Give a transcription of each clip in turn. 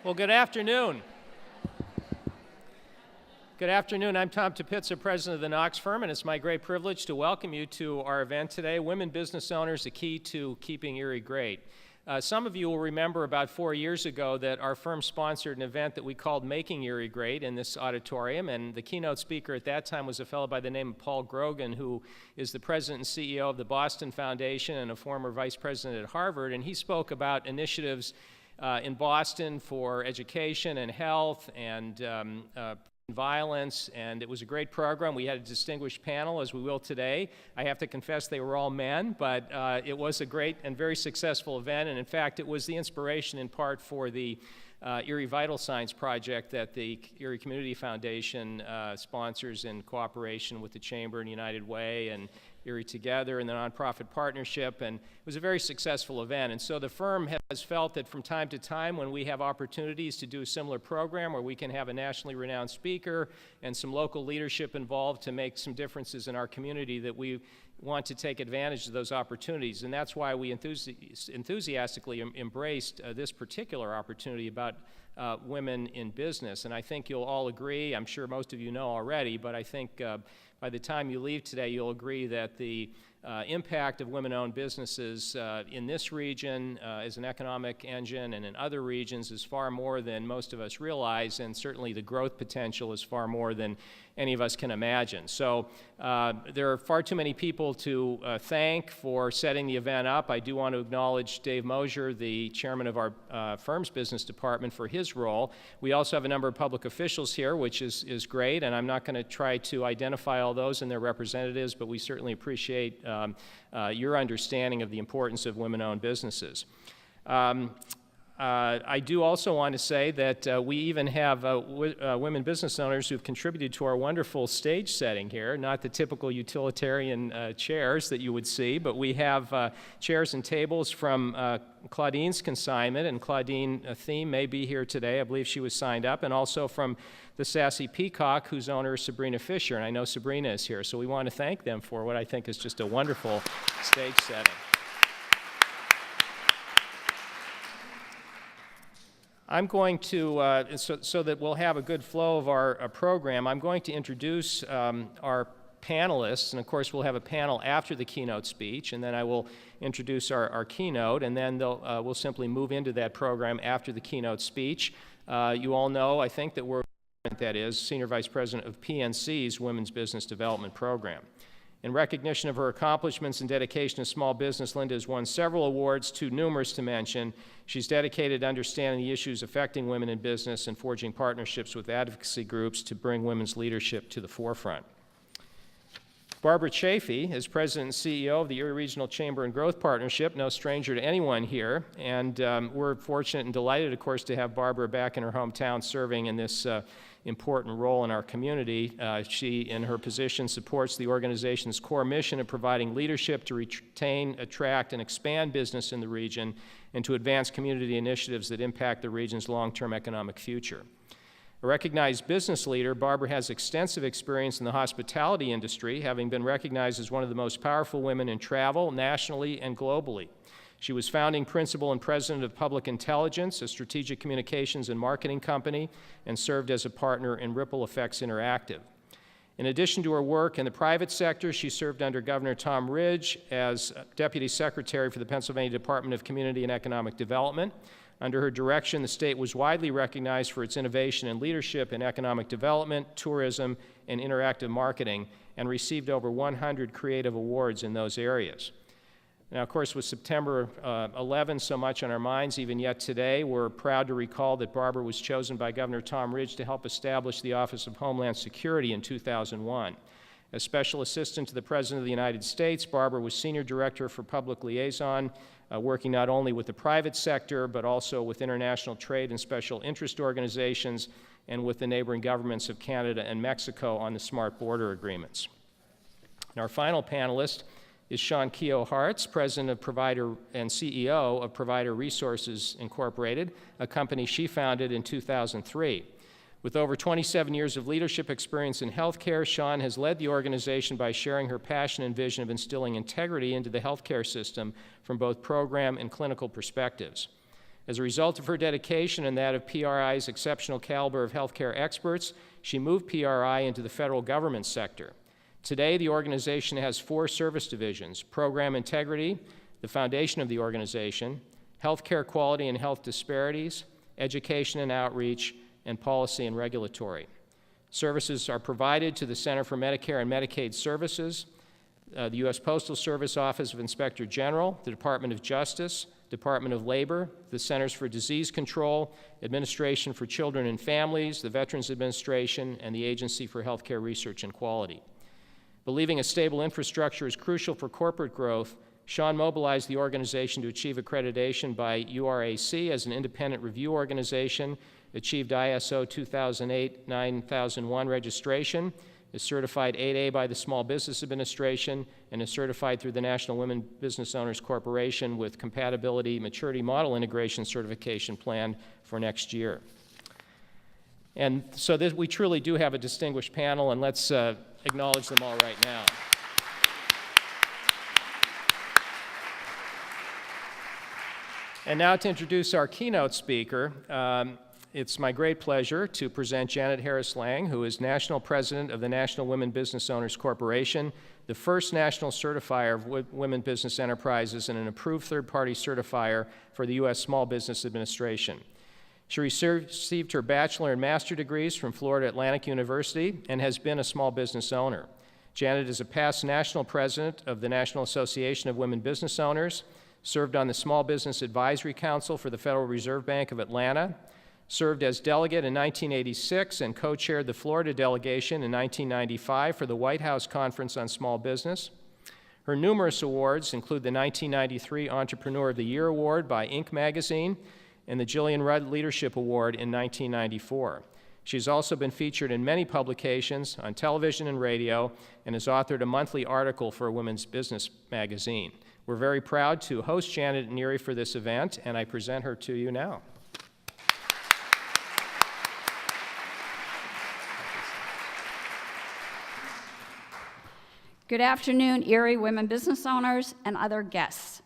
Well, good afternoon. Good afternoon. I'm Tom Topitza, president of the Knox firm, and it's my great privilege to welcome you to our event today, Women Business Owners, the Key to Keeping Erie Great. Some of you will remember about 4 years ago that our firm sponsored an event that we called Making Erie Great in this auditorium, and the keynote speaker at that time was a fellow by the name of Paul Grogan, who is the president and CEO of the Boston Foundation and a former vice president at Harvard, and he spoke about initiatives in Boston for education and health and violence, and it was a great program. We had a distinguished panel, as we will today. I have to confess they were all men, but it was a great and very successful event, and in fact it was the inspiration in part for the Erie Vital Signs project that the Erie Community Foundation sponsors in cooperation with the Chamber and United Way and Erie Together and the nonprofit partnership, and it was a very successful event. And so the firm has felt that from time to time when we have opportunities to do a similar program where we can have a nationally renowned speaker and some local leadership involved to make some differences in our community, that we want to take advantage of those opportunities. And that's why we enthusiastically embraced this particular opportunity about women in business. And I think you'll all agree, I'm sure most of you know already, but I think by the time you leave today, you'll agree that the impact of women-owned businesses in this region as an economic engine and in other regions is far more than most of us realize, and certainly the growth potential is far more than any of us can imagine. So there are far too many people to thank for setting the event up. I do want to acknowledge Dave Mosier, the chairman of our firm's business department, for his role. We also have a number of public officials here, which is great, and I'm not going to try to identify all those and their representatives, but we certainly appreciate your understanding of the importance of women-owned businesses. I do also want to say that we even have women business owners who've contributed to our wonderful stage setting here, not the typical utilitarian chairs that you would see, but we have chairs and tables from Claudine's consignment, and Claudine Thiem may be here today. I believe she was signed up, and also from the Sassy Peacock, whose owner is Sabrina Fisher, and I know Sabrina is here, so we want to thank them for what I think is just a wonderful stage setting. I'm going to, so that we'll have a good flow of our program, I'm going to introduce our panelists, and of course we'll have a panel after the keynote speech, and then I will introduce our keynote, and then we'll simply move into that program after the keynote speech. You all know, I think, that is Senior Vice President of PNC's Women's Business Development Program. In recognition of her accomplishments and dedication to small business, Linda has won several awards, too numerous to mention. She's dedicated to understanding the issues affecting women in business and forging partnerships with advocacy groups to bring women's leadership to the forefront. Barbara Chaffee is President and CEO of the Erie Regional Chamber and Growth Partnership, no stranger to anyone here, and we're fortunate and delighted, of course, to have Barbara back in her hometown serving in this important role in our community. She, in her position, supports the organization's core mission of providing leadership to retain, attract, and expand business in the region and to advance community initiatives that impact the region's long-term economic future. A recognized business leader, Barbara has extensive experience in the hospitality industry, having been recognized as one of the most powerful women in travel nationally and globally. She was founding principal and president of Public Intelligence, a strategic communications and marketing company, and served as a partner in Ripple Effects Interactive. In addition to her work in the private sector, she served under Governor Tom Ridge as Deputy Secretary for the Pennsylvania Department of Community and Economic Development. Under her direction, the state was widely recognized for its innovation and leadership in economic development, tourism, and interactive marketing, and received over 100 creative awards in those areas. Now, of course, with September 11 so much on our minds, even yet today, we're proud to recall that Barbara was chosen by Governor Tom Ridge to help establish the Office of Homeland Security in 2001. As Special Assistant to the President of the United States, Barbara was Senior Director for Public Liaison, working not only with the private sector, but also with international trade and special interest organizations, and with the neighboring governments of Canada and Mexico on the Smart Border Agreements. And our final panelist is Shawn Keough-Hartz, President of Provider and CEO of Provider Resources Incorporated, a company she founded in 2003. With over 27 years of leadership experience in healthcare, Shawn has led the organization by sharing her passion and vision of instilling integrity into the healthcare system from both program and clinical perspectives. As a result of her dedication and that of PRI's exceptional caliber of healthcare experts, she moved PRI into the federal government sector. Today, the organization has 4 service divisions: program integrity, the foundation of the organization, healthcare quality and health disparities, education and outreach, and policy and regulatory. Services are provided to the Center for Medicare and Medicaid Services, the U.S. Postal Service Office of Inspector General, the Department of Justice, Department of Labor, the Centers for Disease Control, Administration for Children and Families, the Veterans Administration, and the Agency for Healthcare Research and Quality. Believing a stable infrastructure is crucial for corporate growth, Shawn mobilized the organization to achieve accreditation by URAC as an independent review organization, achieved ISO 2008-9001 registration, is certified 8A by the Small Business Administration, and is certified through the National Women Business Owners Corporation with Compatibility Maturity Model Integration Certification planned for next year. And so we truly do have a distinguished panel, and let's acknowledge them all right now. And now to introduce our keynote speaker, it's my great pleasure to present Janet Harris-Lange, who is National President of the National Women Business Owners Corporation, the first national certifier of women business enterprises and an approved third-party certifier for the U.S. Small Business Administration. She received her bachelor and master degrees from Florida Atlantic University and has been a small business owner. Janet is a past national president of the National Association of Women Business Owners, served on the Small Business Advisory Council for the Federal Reserve Bank of Atlanta, served as delegate in 1986 and co-chaired the Florida delegation in 1995 for the White House Conference on Small Business. Her numerous awards include the 1993 Entrepreneur of the Year Award by Inc. magazine and the Jillian Rudd Leadership Award in 1994. She's also been featured in many publications on television and radio and has authored a monthly article for a women's business magazine. We're very proud to host Janet in Erie for this event, and I present her to you now. Good afternoon, Erie women business owners and other guests.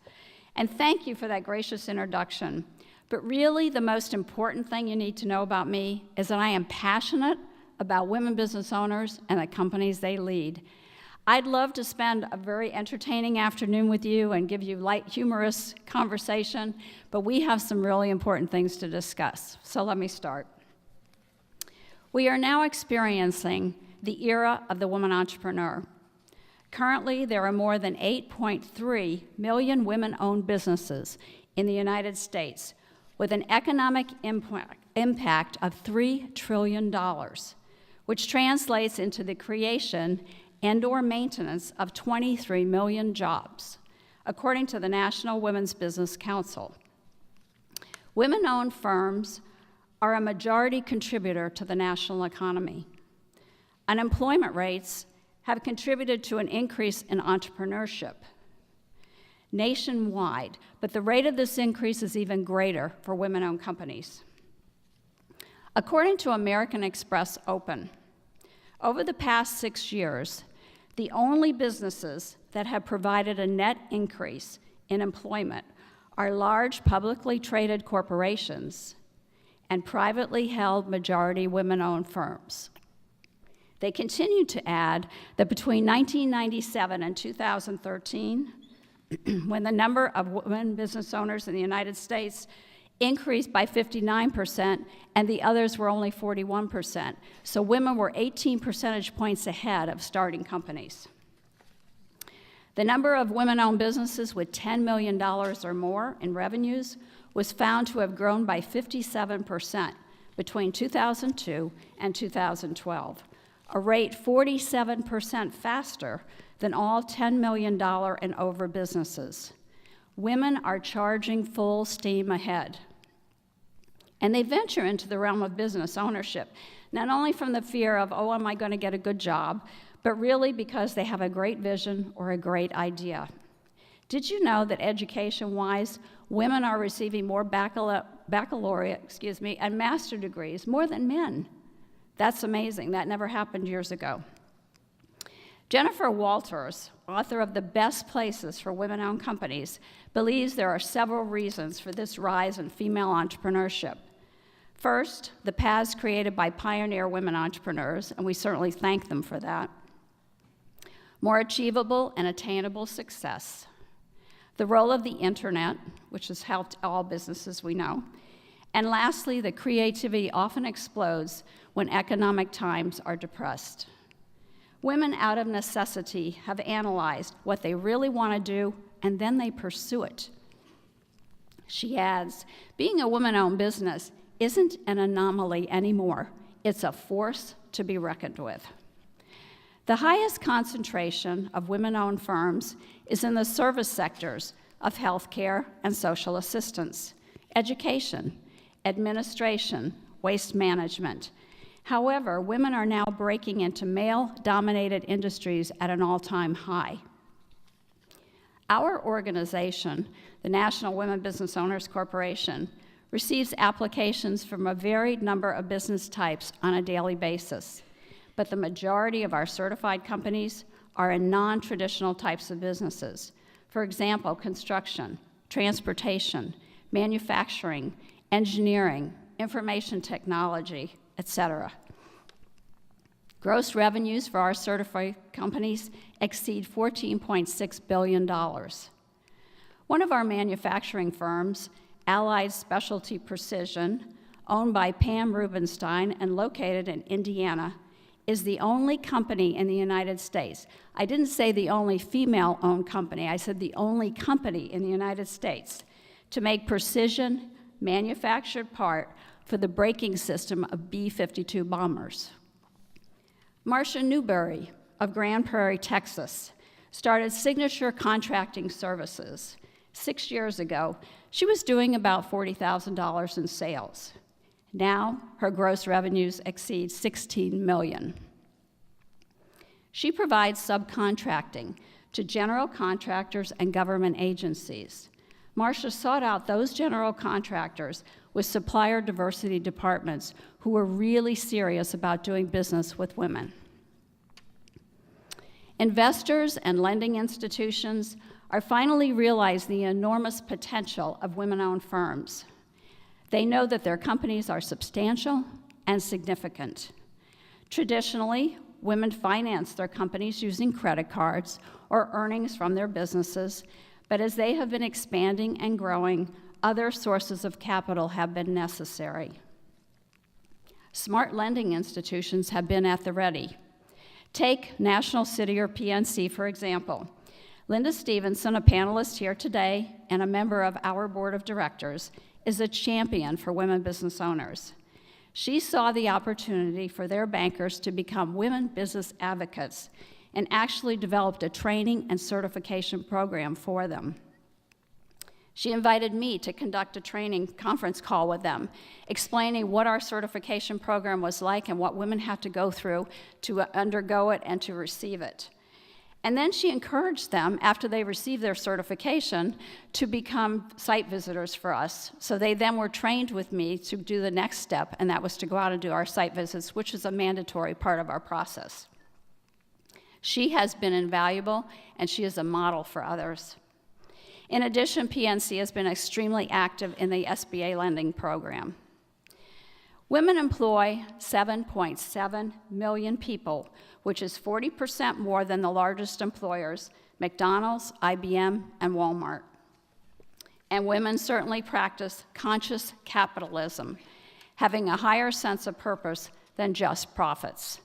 And thank you for that gracious introduction. But really, the most important thing you need to know about me is that I am passionate about women business owners and the companies they lead. I'd love to spend a very entertaining afternoon with you and give you light, humorous conversation, but we have some really important things to discuss. So let me start. We are now experiencing the era of the woman entrepreneur. Currently, there are more than 8.3 million women-owned businesses in the United States with an economic impact of $3 trillion, which translates into the creation and/or maintenance of 23 million jobs, according to the National Women's Business Council. Women-owned firms are a majority contributor to the national economy. Unemployment rates have contributed to an increase in entrepreneurship nationwide, but the rate of this increase is even greater for women-owned companies. According to American Express Open, over the past 6 years, the only businesses that have provided a net increase in employment are large publicly traded corporations and privately held majority women-owned firms. They continue to add that between 1997 and 2013, when the number of women business owners in the United States increased by 59%, and the others were only 41%. So women were 18 percentage points ahead of starting companies. The number of women-owned businesses with $10 million or more in revenues was found to have grown by 57% between 2002 and 2012. A rate 47% faster than all $10 million and over businesses. Women are charging full steam ahead. And they venture into the realm of business ownership, not only from the fear of, oh, am I going to get a good job, but really because they have a great vision or a great idea. Did you know that education-wise, women are receiving more baccalaureate, and master degrees, more than men? That's amazing. That never happened years ago. Jennifer Walters, author of The Best Places for Women-Owned Companies, believes there are several reasons for this rise in female entrepreneurship. First, the paths created by pioneer women entrepreneurs, and we certainly thank them for that. More achievable and attainable success. The role of the internet, which has helped all businesses we know. And lastly, the creativity often explodes when economic times are depressed. Women, out of necessity, have analyzed what they really want to do, and then they pursue it. She adds, being a woman-owned business isn't an anomaly anymore. It's a force to be reckoned with. The highest concentration of women-owned firms is in the service sectors of healthcare and social assistance, education, administration, waste management. However, women are now breaking into male-dominated industries at an all-time high. Our organization, the National Women Business Owners Corporation, receives applications from a varied number of business types on a daily basis, but the majority of our certified companies are in non-traditional types of businesses. For example, construction, transportation, manufacturing, engineering, information technology, etc. Gross revenues for our certified companies exceed $14.6 billion. One of our manufacturing firms, Allied Specialty Precision, owned by Pam Rubenstein and located in Indiana, is the only company in the United States. I didn't say the only female-owned company, I said the only company in the United States to make precision manufactured part for the braking system of B-52 bombers. Marcia Newberry of Grand Prairie, Texas, started Signature Contracting Services. 6 years ago, she was doing about $40,000 in sales. Now, her gross revenues exceed $16 million. She provides subcontracting to general contractors and government agencies. Marcia sought out those general contractors with supplier diversity departments who were really serious about doing business with women. Investors and lending institutions are finally realizing the enormous potential of women-owned firms. They know that their companies are substantial and significant. Traditionally, women finance their companies using credit cards or earnings from their businesses, but as they have been expanding and growing, other sources of capital have been necessary. Smart lending institutions have been at the ready. Take National City or PNC, for example. Linda Stevenson, a panelist here today and a member of our board of directors, is a champion for women business owners. She saw the opportunity for their bankers to become women business advocates and actually developed a training and certification program for them. She invited me to conduct a training conference call with them, explaining what our certification program was like and what women have to go through to undergo it and to receive it. And then she encouraged them, after they received their certification, to become site visitors for us. So they then were trained with me to do the next step, and that was to go out and do our site visits, which is a mandatory part of our process. She has been invaluable, and she is a model for others. In addition, PNC has been extremely active in the SBA lending program. Women employ 7.7 million people, which is 40% more than the largest employers, McDonald's, IBM, and Walmart. And women certainly practice conscious capitalism, having a higher sense of purpose than just profits.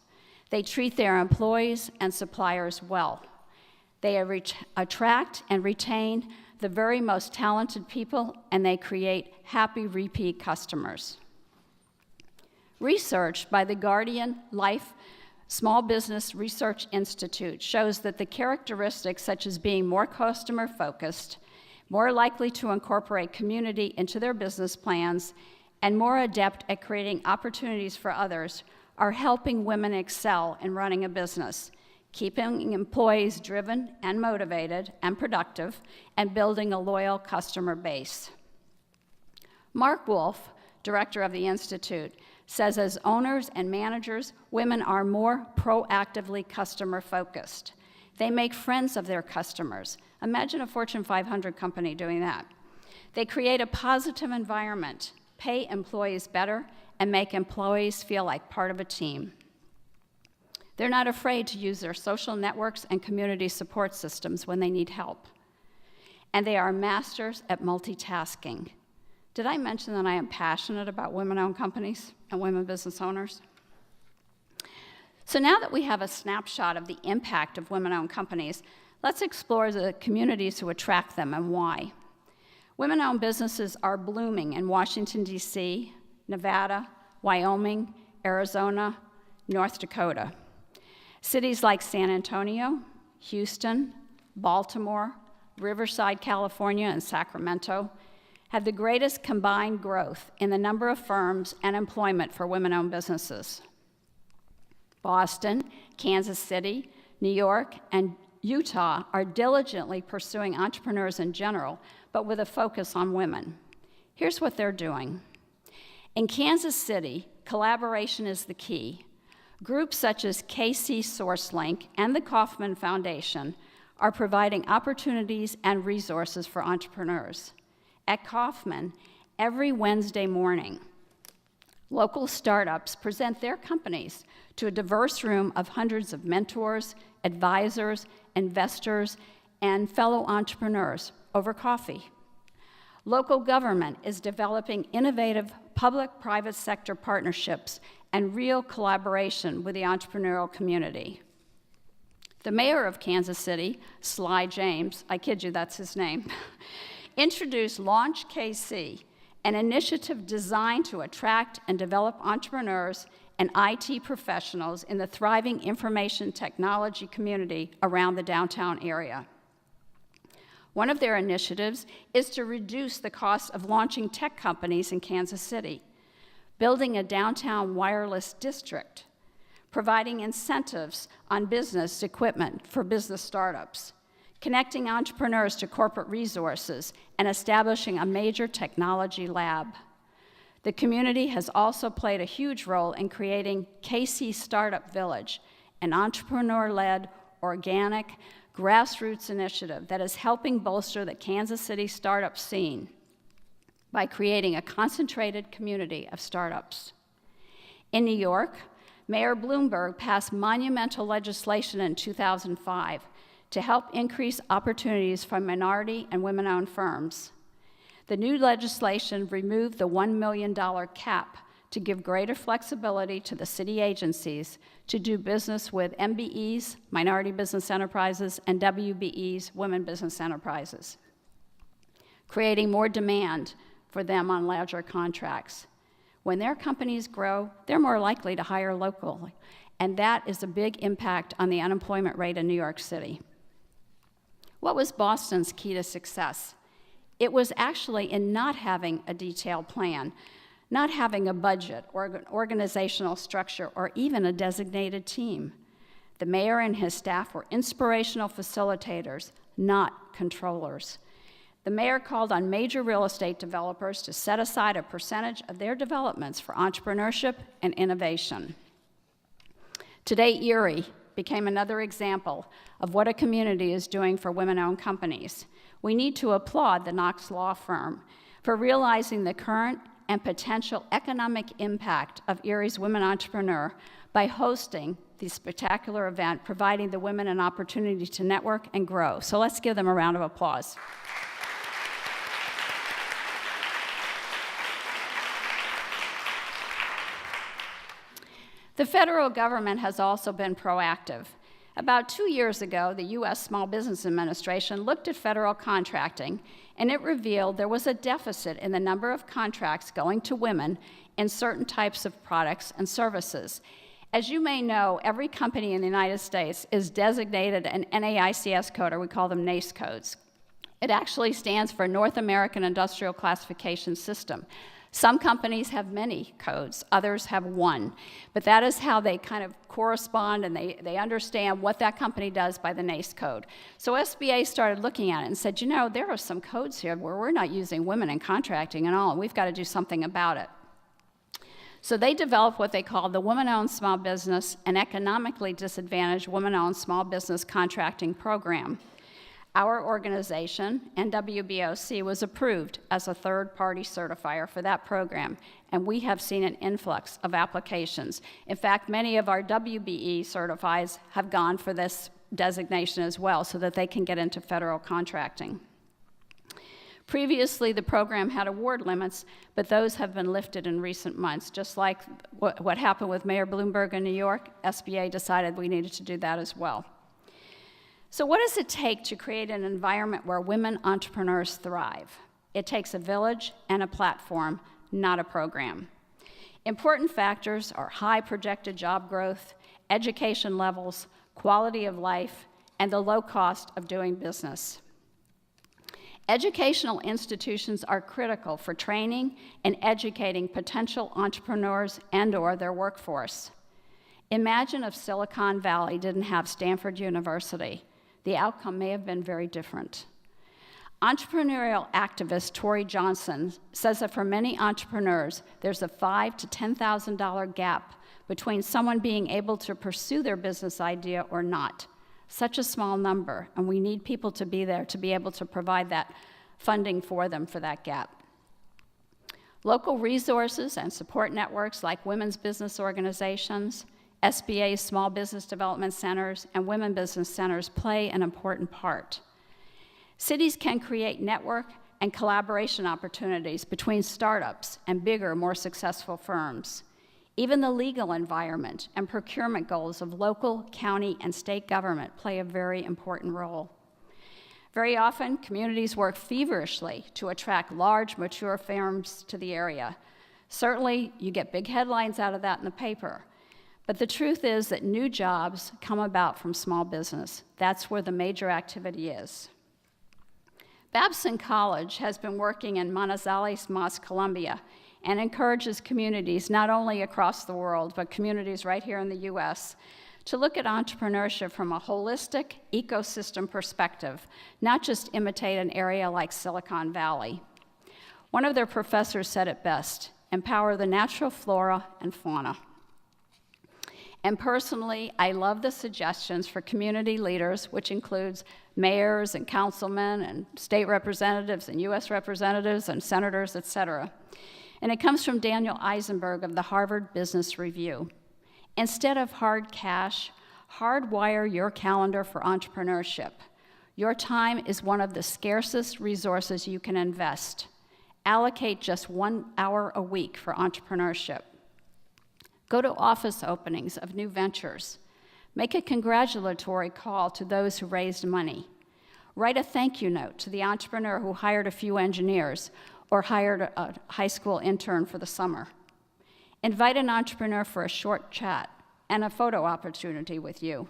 They treat their employees and suppliers well. They attract and retain the very most talented people, and they create happy repeat customers. Research by the Guardian Life Small Business Research Institute shows that the characteristics such as being more customer-focused, more likely to incorporate community into their business plans, and more adept at creating opportunities for others are helping women excel in running a business, keeping employees driven and motivated and productive, and building a loyal customer base. Mark Wolf, director of the Institute, says as owners and managers, women are more proactively customer-focused. They make friends of their customers. Imagine a Fortune 500 company doing that. They create a positive environment, pay employees better, and make employees feel like part of a team. They're not afraid to use their social networks and community support systems when they need help. And they are masters at multitasking. Did I mention that I am passionate about women-owned companies and women business owners? So now that we have a snapshot of the impact of women-owned companies, let's explore the communities who attract them and why. Women-owned businesses are blooming in Washington, D.C., Nevada, Wyoming, Arizona, North Dakota. Cities like San Antonio, Houston, Baltimore, Riverside, California, and Sacramento had the greatest combined growth in the number of firms and employment for women-owned businesses. Boston, Kansas City, New York, and Utah are diligently pursuing entrepreneurs in general, but with a focus on women. Here's what they're doing. In Kansas City, collaboration is the key. Groups such as KC SourceLink and the Kauffman Foundation are providing opportunities and resources for entrepreneurs. At Kauffman, every Wednesday morning, local startups present their companies to a diverse room of hundreds of mentors, advisors, investors, and fellow entrepreneurs over coffee. Local government is developing innovative public-private sector partnerships and real collaboration with the entrepreneurial community. The mayor of Kansas City, Sly James, I kid you, that's his name, introduced Launch KC, an initiative designed to attract and develop entrepreneurs and IT professionals in the thriving information technology community around the downtown area. One of their initiatives is to reduce the cost of launching tech companies in Kansas City, building a downtown wireless district, providing incentives on business equipment for business startups, connecting entrepreneurs to corporate resources, and establishing a major technology lab. The community has also played a huge role in creating KC Startup Village, an entrepreneur-led, organic, grassroots initiative that is helping bolster the Kansas City startup scene by creating a concentrated community of startups. In New York, Mayor Bloomberg passed monumental legislation in 2005 to help increase opportunities for minority and women-owned firms. The new legislation removed the $1 million cap to give greater flexibility to the city agencies to do business with MBEs, minority business enterprises, and WBEs, women business enterprises, creating more demand for them on larger contracts. When their companies grow, they're more likely to hire locally, and that is a big impact on the unemployment rate in New York City. What was Boston's key to success? It was actually in not having a detailed plan, not having a budget or an organizational structure or even a designated team. The mayor and his staff were inspirational facilitators, not controllers. The mayor called on major real estate developers to set aside a percentage of their developments for entrepreneurship and innovation. Today, Erie became another example of what a community is doing for women-owned companies. We need to applaud the Knox law firm for realizing the current and potential economic impact of Erie's Women Entrepreneur by hosting the spectacular event, providing the women an opportunity to network and grow. So let's give them a round of applause. The federal government has also been proactive. About 2 years ago, the U.S. Small Business Administration looked at federal contracting, and it revealed there was a deficit in the number of contracts going to women in certain types of products and services. As you may know, every company in the United States is designated an NAICS code, or we call them NAICS codes. It actually stands for North American Industrial Classification System. Some companies have many codes, others have one, but that is how they kind of correspond and they understand what that company does by the NAICS code. So SBA started looking at it and said, you know, there are some codes here where we're not using women in contracting at all, and we've got to do something about it. So they developed what they call the Women-Owned Small Business and Economically Disadvantaged Women-Owned Small Business Contracting Program. Our organization, NWBOC, was approved as a third-party certifier for that program, and we have seen an influx of applications. In fact, many of our WBE certifieds have gone for this designation as well so that they can get into federal contracting. Previously, the program had award limits, but those have been lifted in recent months. Just like what happened with Mayor Bloomberg in New York, SBA decided we needed to do that as well. So what does it take to create an environment where women entrepreneurs thrive? It takes a village and a platform, not a program. Important factors are high projected job growth, education levels, quality of life, and the low cost of doing business. Educational institutions are critical for training and educating potential entrepreneurs and/or their workforce. Imagine if Silicon Valley didn't have Stanford University. The outcome may have been very different. Entrepreneurial activist Tori Johnson says that for many entrepreneurs, there's a $5,000 to $10,000 gap between someone being able to pursue their business idea or not. Such a small number, and we need people to be there to be able to provide that funding for them for that gap. Local resources and support networks like women's business organizations, SBA small business development centers, and women business centers play an important part. Cities can create network and collaboration opportunities between startups and bigger, more successful firms. Even the legal environment and procurement goals of local, county, and state government play a very important role. Very often, communities work feverishly to attract large, mature firms to the area. Certainly, you get big headlines out of that in the paper. But the truth is that new jobs come about from small business. That's where the major activity is. Babson College has been working in Manizales, Colombia, and encourages communities not only across the world, but communities right here in the US, to look at entrepreneurship from a holistic ecosystem perspective, not just imitate an area like Silicon Valley. One of their professors said it best: empower the natural flora and fauna. And personally, I love the suggestions for community leaders, which includes mayors and councilmen and state representatives and US representatives and senators, et cetera. And it comes from Daniel Eisenberg of the Harvard Business Review. Instead of hard cash, hardwire your calendar for entrepreneurship. Your time is one of the scarcest resources you can invest. Allocate just 1 hour a week for entrepreneurship. Go to office openings of new ventures. Make a congratulatory call to those who raised money. Write a thank you note to the entrepreneur who hired a few engineers or hired a high school intern for the summer. Invite an entrepreneur for a short chat and a photo opportunity with you.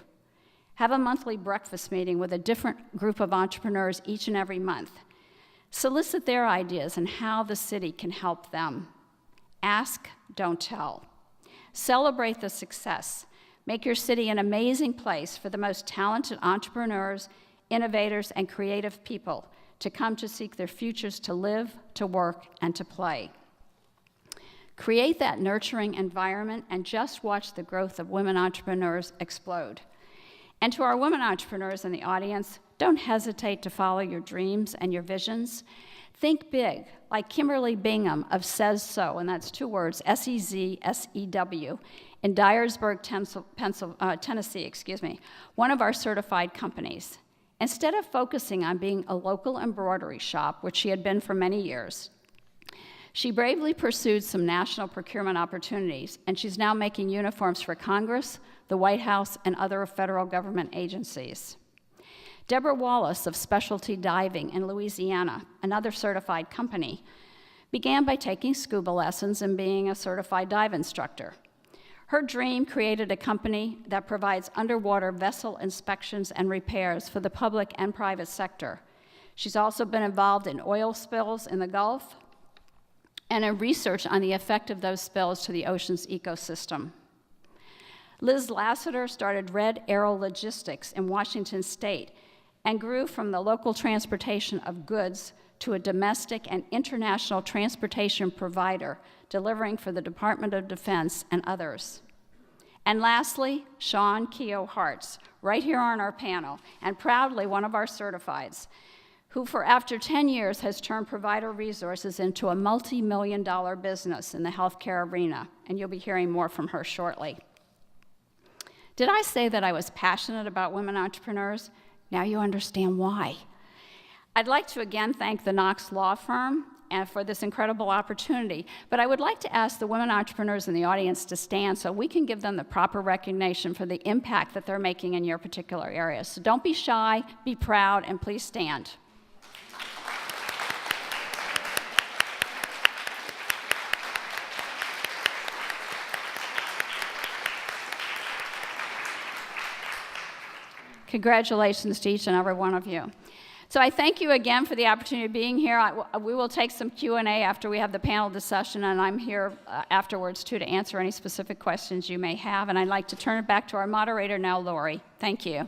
Have a monthly breakfast meeting with a different group of entrepreneurs each and every month. Solicit their ideas and how the city can help them. Ask, don't tell. Celebrate the success. Make your city an amazing place for the most talented entrepreneurs, innovators, and creative people to come to seek their futures to live, to work, and to play. Create that nurturing environment and just watch the growth of women entrepreneurs explode. And to our women entrepreneurs in the audience, don't hesitate to follow your dreams and your visions. Think big, like Kimberly Bingham of Says So, and that's 2 words, SEZSEW, in Dyersburg, Tennessee, one of our certified companies. Instead of focusing on being a local embroidery shop, which she had been for many years, she bravely pursued some national procurement opportunities, and she's now making uniforms for Congress, the White House, and other federal government agencies. Deborah Wallace of Specialty Diving in Louisiana, another certified company, began by taking scuba lessons and being a certified dive instructor. Her dream created a company that provides underwater vessel inspections and repairs for the public and private sector. She's also been involved in oil spills in the Gulf and in research on the effect of those spills to the ocean's ecosystem. Liz Lassiter started Red Arrow Logistics in Washington State and grew from the local transportation of goods to a domestic and international transportation provider, delivering for the Department of Defense and others. And lastly, Shawn Keough-Hartz, right here on our panel, and proudly one of our certifieds, who for after 10 years has turned Provider Resources into a multi-million-dollar business in the healthcare arena, and you'll be hearing more from her shortly. Did I say that I was passionate about women entrepreneurs? Now you understand why. I'd like to again thank the Knox law firm and for this incredible opportunity, but I would like to ask the women entrepreneurs in the audience to stand so we can give them the proper recognition for the impact that they're making in your particular area. So don't be shy, be proud, and please stand. Congratulations to each and every one of you. So I thank you again for the opportunity of being here. We will take some Q&A after we have the panel discussion, and I'm here afterwards, too, to answer any specific questions you may have. And I'd like to turn it back to our moderator now, Laurie. Thank you.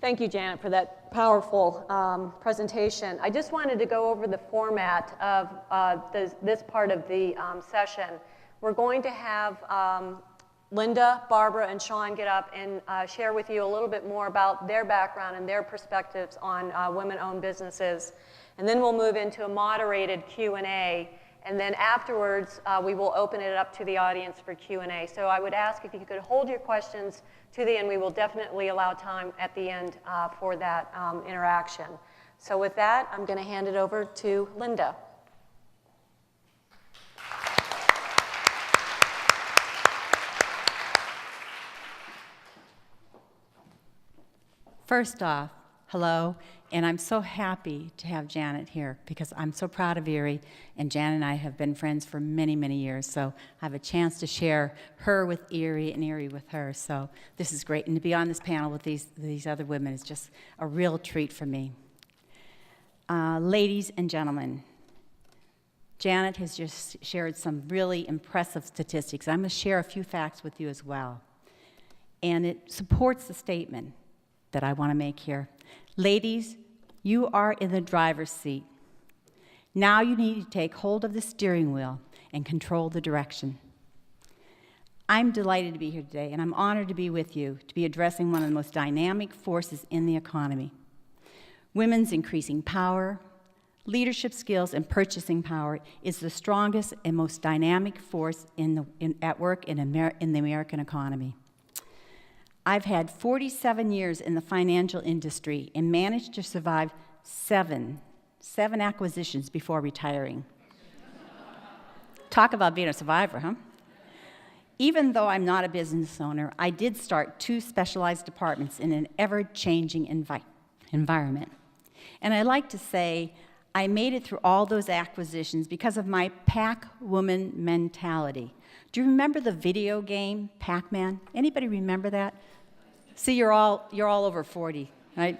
Thank you, Janet, for that powerful presentation. I just wanted to go over the format of this part of the session. We're going to have Linda, Barbara, and Shawn get up and share with you a little bit more about their background and their perspectives on women-owned businesses. And then we'll move into a moderated Q&A. And then afterwards, we will open it up to the audience for Q&A. So I would ask if you could hold your questions to the end. We will definitely allow time at the end for that interaction. So with that, I'm going to hand it over to Linda. First off, hello, and I'm so happy to have Janet here because I'm so proud of Erie, and Janet and I have been friends for many, many years, so I have a chance to share her with Erie and Erie with her, so this is great, and to be on this panel with these other women is just a real treat for me. Ladies and gentlemen, Janet has just shared some really impressive statistics. I'm going to share a few facts with you as well, and it supports the statement that I want to make here. Ladies, you are in the driver's seat. Now you need to take hold of the steering wheel and control the direction. I'm delighted to be here today, and I'm honored to be with you to be addressing one of the most dynamic forces in the economy. Women's increasing power, leadership skills, and purchasing power is the strongest and most dynamic force at work in the American economy. I've had 47 years in the financial industry and managed to survive seven acquisitions before retiring. Talk about being a survivor, huh? Even though I'm not a business owner, I did start 2 specialized departments in an ever-changing environment. And I like to say I made it through all those acquisitions because of my pack woman mentality. Do you remember the video game, Pac-Man? Anybody remember that? See, you're all over 40, right?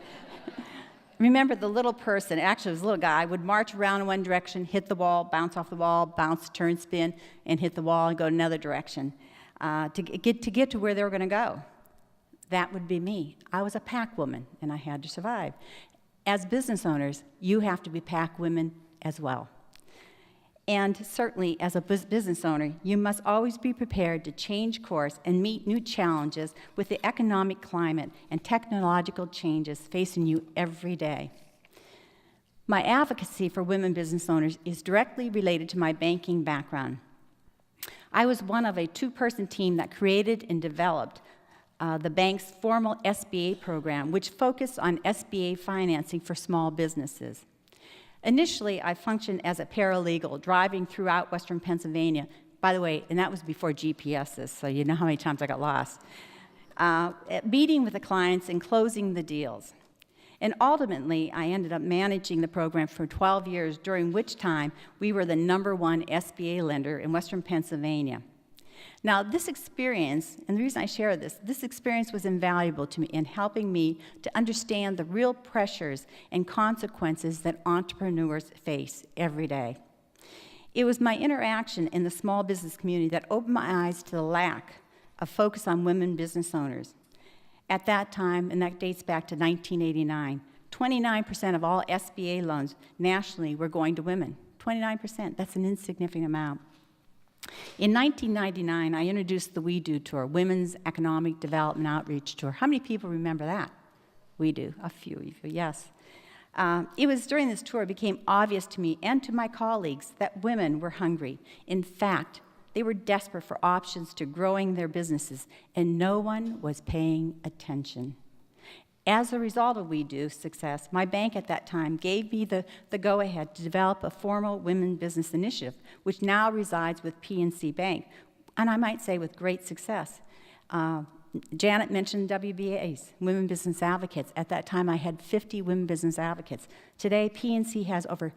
Remember the little person, actually it was a little guy, would march around in one direction, hit the wall, bounce off the wall, bounce, turn, spin, and hit the wall and go another direction to get to where they were going to go. That would be me. I was a pack woman, and I had to survive. As business owners, you have to be pack women as well. And certainly, as a business owner, you must always be prepared to change course and meet new challenges with the economic climate and technological changes facing you every day. My advocacy for women business owners is directly related to my banking background. I was one of a 2-person team that created and developed the bank's formal SBA program, which focused on SBA financing for small businesses. Initially, I functioned as a paralegal, driving throughout Western Pennsylvania. By the way, and that was before GPSs, so you know how many times I got lost. Meeting with the clients and closing the deals. And ultimately, I ended up managing the program for 12 years, during which time we were the #1 SBA lender in Western Pennsylvania. Now, this experience, and the reason I share this experience was invaluable to me in helping me to understand the real pressures and consequences that entrepreneurs face every day. It was my interaction in the small business community that opened my eyes to the lack a focus on women business owners. At that time, and that dates back to 1989, 29% of all SBA loans nationally were going to women. 29%, that's an insignificant amount. In 1999, I introduced the We Do Tour, Women's Economic Development Outreach Tour. How many people remember that? We do, a few of you, yes. It was during this tour it became obvious to me and to my colleagues that women were hungry. In fact, they were desperate for options to growing their businesses, and no one was paying attention. As a result of We Do success, my bank at that time gave me the go-ahead to develop a formal women business initiative, which now resides with PNC Bank, and I might say with great success. Janet mentioned WBAs, Women Business Advocates. At that time, I had 50 women business advocates. Today, PNC has over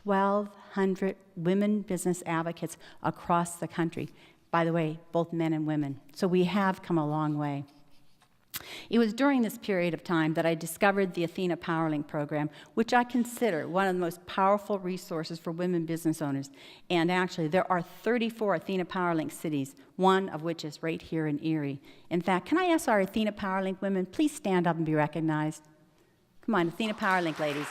1,200 women business advocates across the country. By the way, both men and women. So we have come a long way. It was during this period of time that I discovered the ATHENA PowerLink program, which I consider one of the most powerful resources for women business owners. And actually, there are 34 ATHENA PowerLink cities, one of which is right here in Erie. In fact, can I ask our ATHENA PowerLink women, please stand up and be recognized? Come on, ATHENA PowerLink ladies.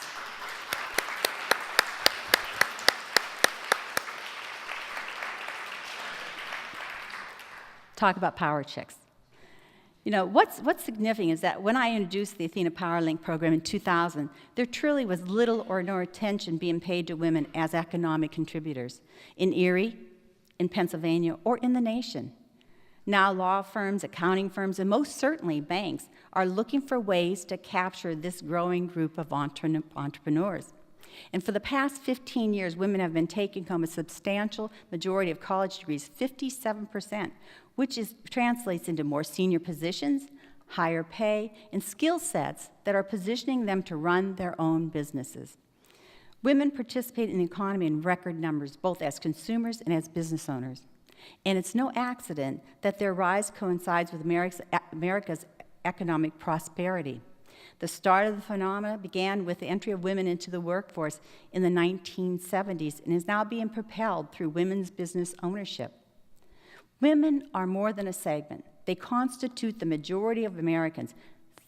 Talk about power chicks. You know, what's significant is that when I introduced the ATHENA PowerLink program in 2000, there truly was little or no attention being paid to women as economic contributors in Erie, in Pennsylvania, or in the nation. Now law firms, accounting firms, and most certainly banks are looking for ways to capture this growing group of entrepreneurs. And for the past 15 years, women have been taking home a substantial majority of college degrees, 57%, which translates into more senior positions, higher pay, and skill sets that are positioning them to run their own businesses. Women participate in the economy in record numbers, both as consumers and as business owners. And it's no accident that their rise coincides with America's economic prosperity. The start of the phenomena began with the entry of women into the workforce in the 1970s and is now being propelled through women's business ownership. Women are more than a segment. They constitute the majority of Americans.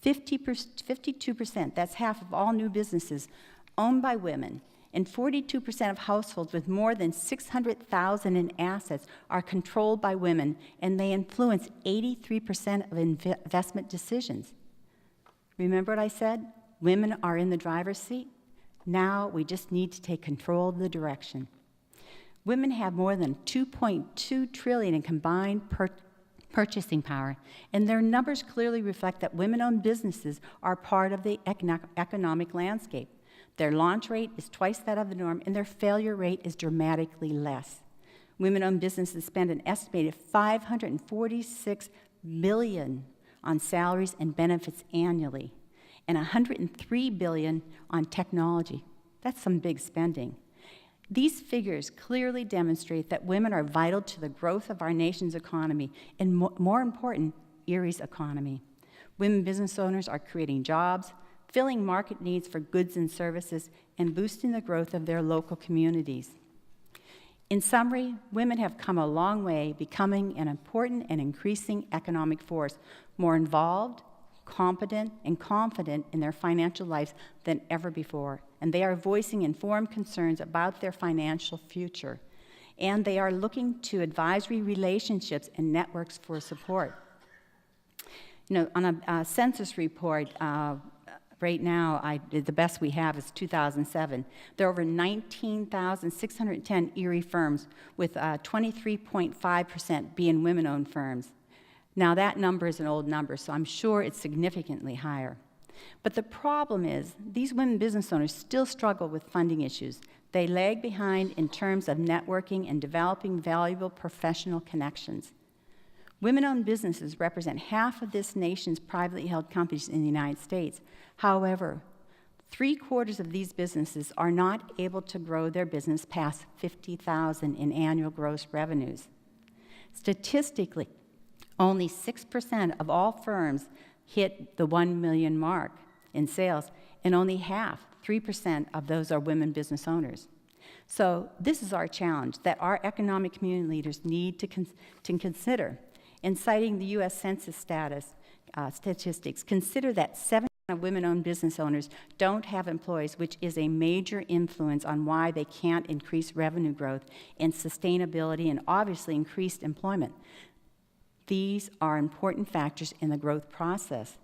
52%, that's half of all new businesses, owned by women, and 42% of households with more than $600,000 in assets are controlled by women, and they influence 83% of investment decisions. Remember what I said? Women are in the driver's seat. Now we just need to take control of the direction. Women have more than $2.2 trillion in combined purchasing power, and their numbers clearly reflect that women-owned businesses are part of the economic landscape. Their launch rate is twice that of the norm, and their failure rate is dramatically less. Women-owned businesses spend an estimated $546 billion on salaries and benefits annually, and $103 billion on technology. That's some big spending. These figures clearly demonstrate that women are vital to the growth of our nation's economy, and more important, Erie's economy. Women business owners are creating jobs, filling market needs for goods and services, and boosting the growth of their local communities. In summary, women have come a long way, becoming an important and increasing economic force, more involved, competent, and confident in their financial lives than ever before. And they are voicing informed concerns about their financial future. And they are looking to advisory relationships and networks for support. You know, on a census report, right now, the best we have is 2007. There are over 19,610 Erie firms, with 23.5% being women-owned firms. Now, that number is an old number, so I'm sure it's significantly higher. But the problem is, these women business owners still struggle with funding issues. They lag behind in terms of networking and developing valuable professional connections. Women-owned businesses represent half of this nation's privately held companies in the United States. However, 3/4 of these businesses are not able to grow their business past $50,000 in annual gross revenues. Statistically, only 6% of all firms hit the 1 million mark in sales, and only half, 3% of those are women business owners. So this is our challenge that our economic community leaders need to consider. And citing the U.S. Census statistics, consider that 7 of women-owned business owners don't have employees, which is a major influence on why they can't increase revenue growth and sustainability and obviously increased employment. These are important factors in the growth process.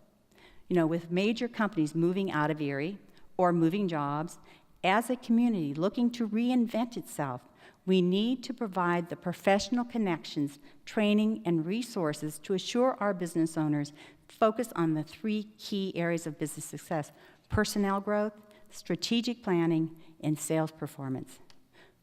You know, with major companies moving out of Erie or moving jobs, as a community looking to reinvent itself, we need to provide the professional connections, training, and resources to assure our business owners focus on the 3 key areas of business success: personnel growth, strategic planning, and sales performance.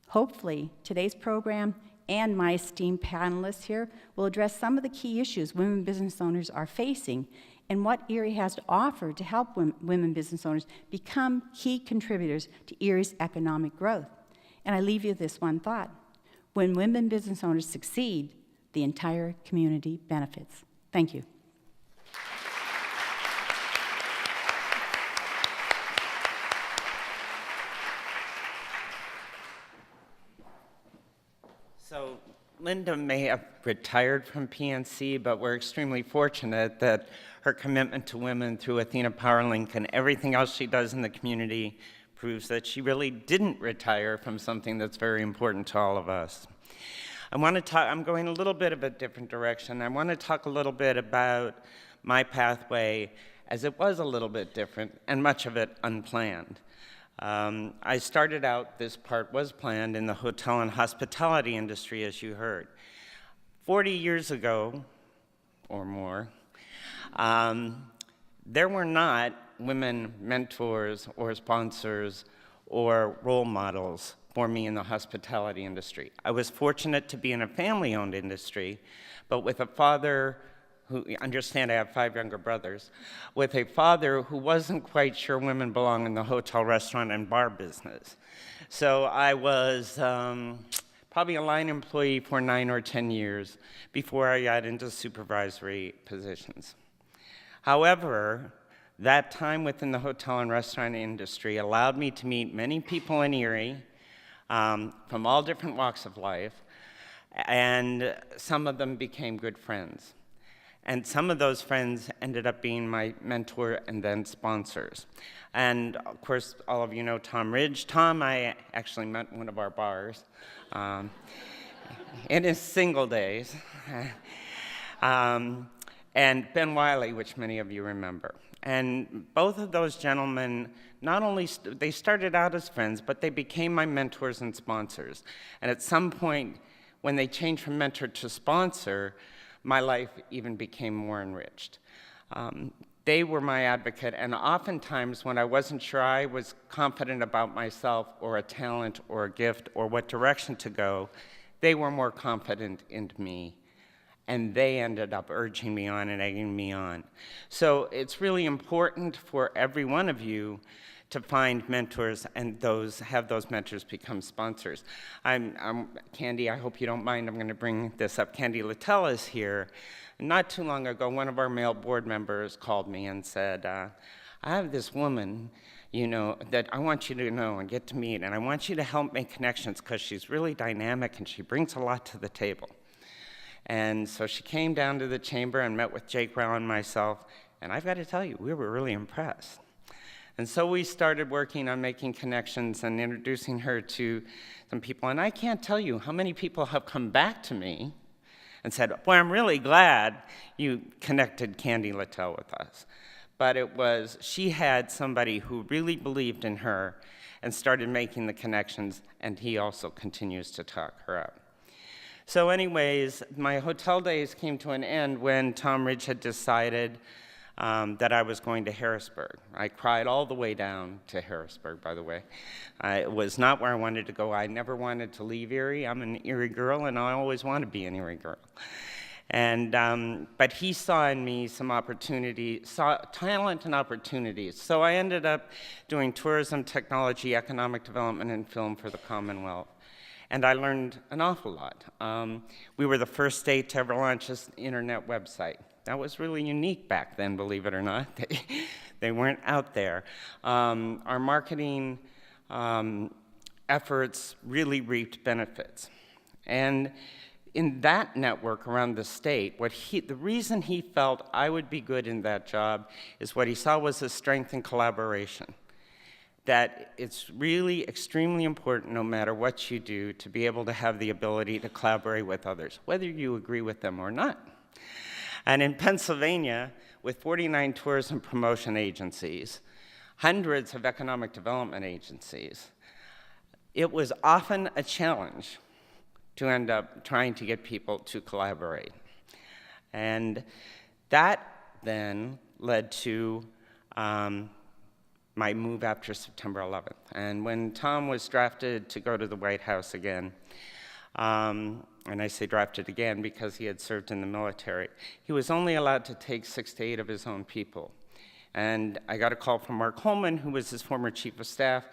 Hopefully, today's program and my esteemed panelists here will address some of the key issues women business owners are facing and what Erie has to offer to help women business owners become key contributors to Erie's economic growth. And I leave you this one thought: when women business owners succeed, the entire community benefits. Thank you. So Linda may have retired from PNC, but we're extremely fortunate that her commitment to women through ATHENA PowerLink and everything else she does in the community proves that she really didn't retire from something that's very important to all of us. I'm going a little bit of a different direction. I want to talk a little bit about my pathway, as it was a little bit different and much of it unplanned. I started out, this part was planned, in the hotel and hospitality industry, as you heard. 40 years ago, or more, there were not women mentors or sponsors or role models for me in the hospitality industry. I was fortunate to be in a family-owned industry, but with a father who, understand I have 5 younger brothers, with a father who wasn't quite sure women belong in the hotel, restaurant, and bar business. So I was probably a line employee for 9 or 10 years before I got into supervisory positions. However, that time within the hotel and restaurant industry allowed me to meet many people in Erie from all different walks of life, and some of them became good friends. And some of those friends ended up being my mentor and then sponsors. And of course, all of you know Tom Ridge. Tom, I actually met in one of our bars in his single days. And Ben Wiley, which many of you remember. And both of those gentlemen, not only, they started out as friends, but they became my mentors and sponsors. And at some point, when they changed from mentor to sponsor, my life even became more enriched. They were my advocate, and oftentimes when I wasn't sure I was confident about myself or a talent or a gift or what direction to go, they were more confident in me, and they ended up urging me on and egging me on. So it's really important for every one of you to find mentors and have those mentors become sponsors. Candy, I hope you don't mind, I'm gonna bring this up. Candy Littell is here. Not too long ago, one of our male board members called me and said, I have this woman, you know, that I want you to know and get to meet, and I want you to help make connections because she's really dynamic and she brings a lot to the table. And so she came down to the chamber and met with Jake Rao and myself, and I've got to tell you, we were really impressed. And so we started working on making connections and introducing her to some people. And I can't tell you how many people have come back to me and said, boy, I'm really glad you connected Candy Littell with us. But it was, she had somebody who really believed in her and started making the connections, and he also continues to talk her up. So anyways, my hotel days came to an end when Tom Ridge had decided that I was going to Harrisburg. I cried all the way down to Harrisburg, by the way. It was not where I wanted to go. I never wanted to leave Erie. I'm an Erie girl, and I always want to be an Erie girl. And, but he saw in me some opportunity, saw talent and opportunities. So I ended up doing tourism, technology, economic development, and film for the Commonwealth. And I learned an awful lot. We were the first state to ever launch an internet website. That was really unique back then, believe it or not. They weren't out there. Our marketing efforts really reaped benefits. And in that network around the state, the reason he felt I would be good in that job is what he saw was a strength in collaboration. That it's really extremely important, no matter what you do, to be able to have the ability to collaborate with others, whether you agree with them or not. And in Pennsylvania, with 49 tourism promotion agencies, hundreds of economic development agencies, it was often a challenge to end up trying to get people to collaborate. And that then led to my move after September 11th. And when Tom was drafted to go to the White House again, and I say drafted again because he had served in the military, he was only allowed to take 6 to 8 of his own people. And I got a call from Mark Holman, who was his former chief of staff.